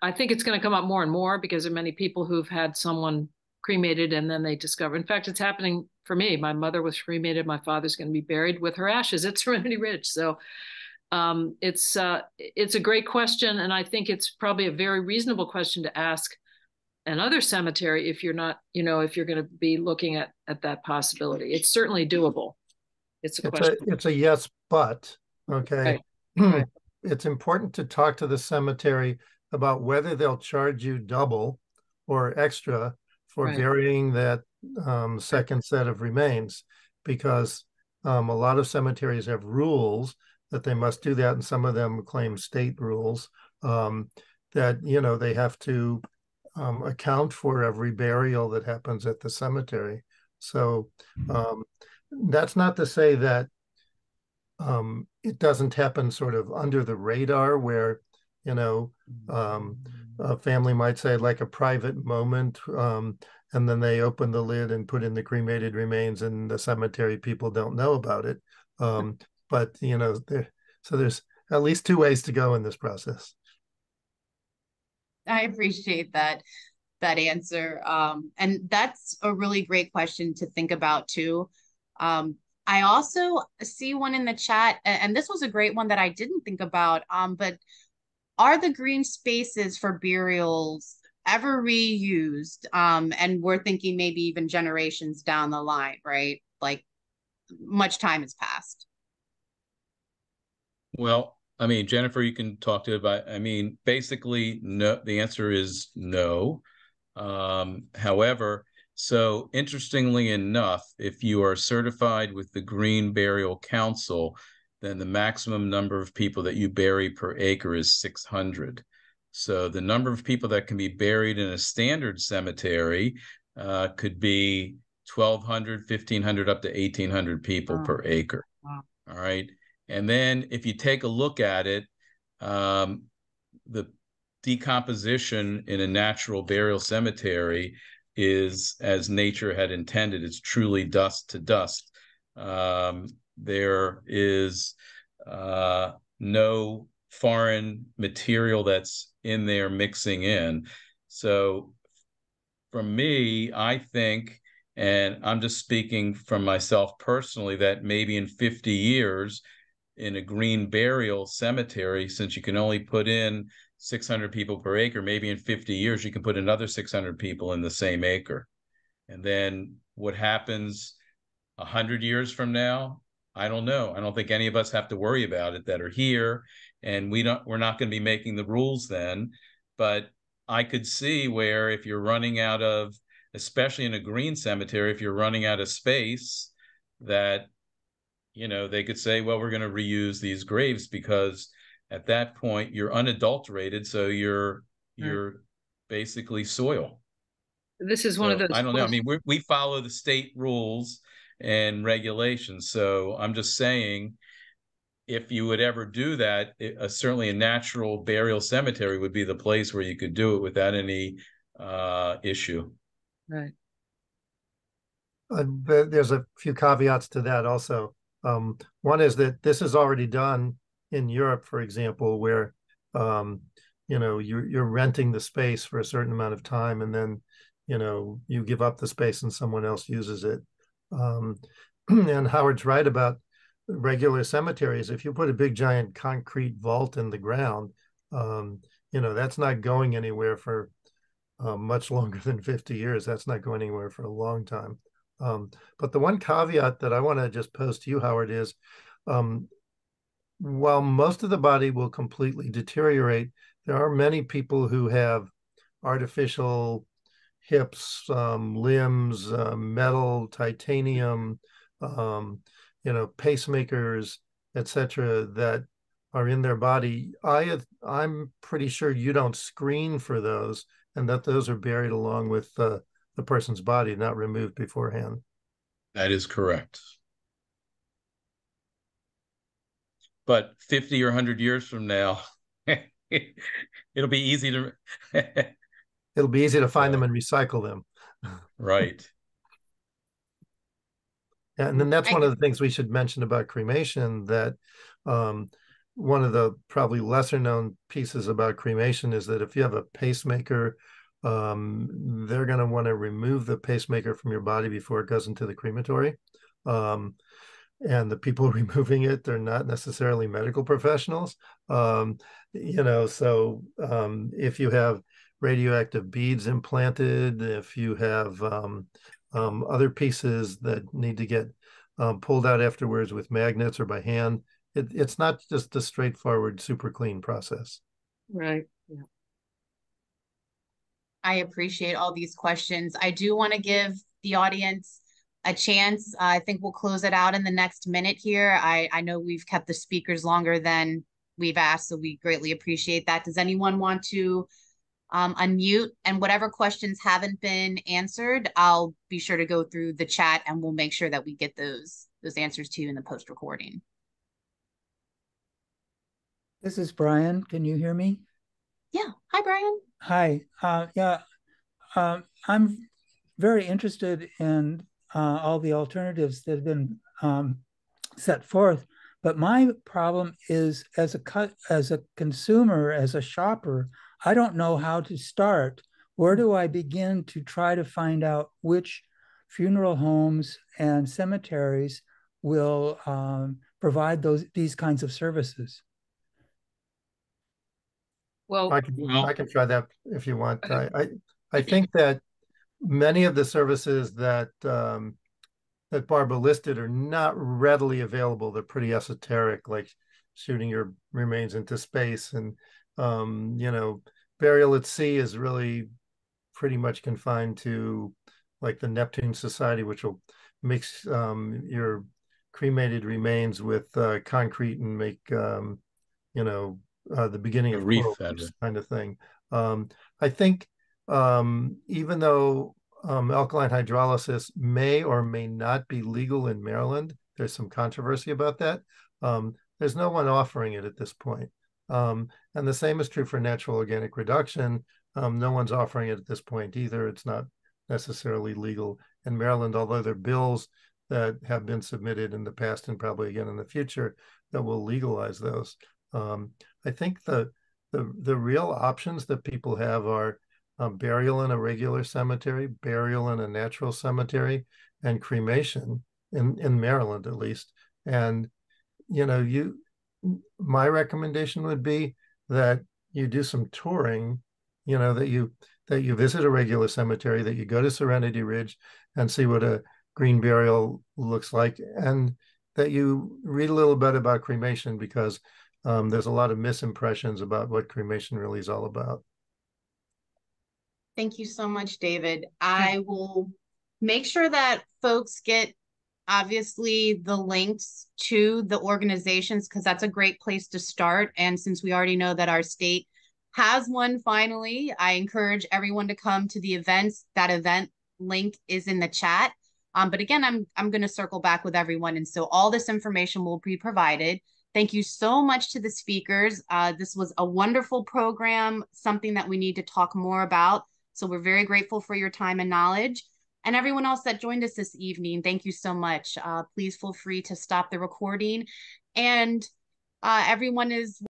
I think it's going to come up more and more because there are many people who've had someone cremated and then they discover. In fact, it's happening for me. My mother was cremated. My father's going to be buried with her ashes at Serenity Ridge. So it's a great question, and I think it's probably a very reasonable question to ask another cemetery if you're not, if you're going to be looking at that possibility. It's certainly doable. It's a question. It's a yes, but okay. Right. It's important to talk to the cemetery about whether they'll charge you double or extra for burying that second set of remains, because a lot of cemeteries have rules that they must do that, and some of them claim state rules that they have to account for every burial that happens at the cemetery. So that's not to say that it doesn't happen sort of under the radar where, a family might say like a private moment, and then they open the lid and put in the cremated remains, and the cemetery people don't know about it. But, so there's at least two ways to go in this process. I appreciate that answer. And that's a really great question to think about too. I also see one in the chat, and this was a great one that I didn't think about. But are the green spaces for burials ever reused? And we're thinking maybe even generations down the line, right? Like much time has passed. Well, I mean, Jennifer, you can talk to it about, I mean, basically, no, the answer is no. However, so interestingly enough, if you are certified with the Green Burial Council, then the maximum number of people that you bury per acre is 600. So the number of people that can be buried in a standard cemetery could be 1,200, 1,500, up to 1,800 people per acre. Wow. All right. And then if you take a look at it, the decomposition in a natural burial cemetery is as nature had intended. It's truly dust to dust. There is no foreign material that's in there mixing in. So from me, I think, and I'm just speaking from myself personally, that maybe in 50 years, in a green burial cemetery, since you can only put in 600 people per acre, maybe in 50 years, you can put another 600 people in the same acre. And then what happens 100 years from now, I don't know. I don't think any of us have to worry about it that are here. And we're not going to be making the rules then. But I could see where if you're running out of, especially in a green cemetery, if you're running out of space, that they could say, well, we're going to reuse these graves, because at that point you're unadulterated, so you're basically soil. This is one of those. I don't know. I mean, we follow the state rules and regulations. So I'm just saying, if you would ever do that, certainly a natural burial cemetery would be the place where you could do it without any issue. Right. There's a few caveats to that also. One is that this is already done in Europe, for example, where you're renting the space for a certain amount of time, and then you give up the space and someone else uses it. And Howard's right about regular cemeteries. If you put a big giant concrete vault in the ground, that's not going anywhere for much longer than 50 years. That's not going anywhere for a long time. But the one caveat that I want to just pose to you, Howard, is while most of the body will completely deteriorate, there are many people who have artificial hips, limbs, metal, titanium, pacemakers, etc., that are in their body. I'm pretty sure you don't screen for those, and that those are buried along with the person's body, not removed beforehand. That is correct. But 50 or 100 years from now, it'll be easy to it'll be easy to find them and recycle them. Right. And then that's one of the things we should mention about cremation, that one of the probably lesser known pieces about cremation is that if you have a pacemaker, they're going to want to remove the pacemaker from your body before it goes into the crematory. And the people removing it, they're not necessarily medical professionals. So if you have radioactive beads implanted, if you have other pieces that need to get pulled out afterwards with magnets or by hand, it's not just a straightforward, super clean process. Right. Yeah. I appreciate all these questions. I do want to give the audience a chance. I think we'll close it out in the next minute here. I know we've kept the speakers longer than we've asked, so we greatly appreciate that. Does anyone want to unmute? And whatever questions haven't been answered, I'll be sure to go through the chat and we'll make sure that we get those answers to you in the post recording. This is Brian. Can you hear me? Yeah. Hi, Brian. Hi. I'm very interested in all the alternatives that have been set forth. But my problem is, as a consumer, as a shopper, I don't know how to start. Where do I begin to try to find out which funeral homes and cemeteries will provide these kinds of services? Well, I can try that if you want. I think that many of the services that that Barbara listed are not readily available. They're pretty esoteric, like shooting your remains into space, and you know, burial at sea is really pretty much confined to like the Neptune Society, which will mix your cremated remains with concrete and make you know, the beginning of coral reefs kind of thing. I think even though alkaline hydrolysis may or may not be legal in Maryland, there's some controversy about that. There's no one offering it at this point. And the same is true for natural organic reduction. No one's offering it at this point either. It's not necessarily legal in Maryland, although there are bills that have been submitted in the past and probably again in the future that will legalize those. I think the real options that people have are burial in a regular cemetery, burial in a natural cemetery, and cremation in Maryland at least. And you know, my recommendation would be that you do some touring. You know, that you visit a regular cemetery, that you go to Serenity Ridge and see what a green burial looks like, and that you read a little bit about cremation, because there's a lot of misimpressions about what cremation really is all about. Thank you so much, David. I will make sure that folks get obviously the links to the organizations, because that's a great place to start. And since we already know that our state has one finally, I encourage everyone to come to the events. That event link is in the chat. But again, I'm going to circle back with everyone. And so all this information will be provided. Thank you so much to the speakers. This was a wonderful program, something that we need to talk more about. So we're very grateful for your time and knowledge. And everyone else that joined us this evening, thank you so much. Please feel free to stop the recording. And everyone is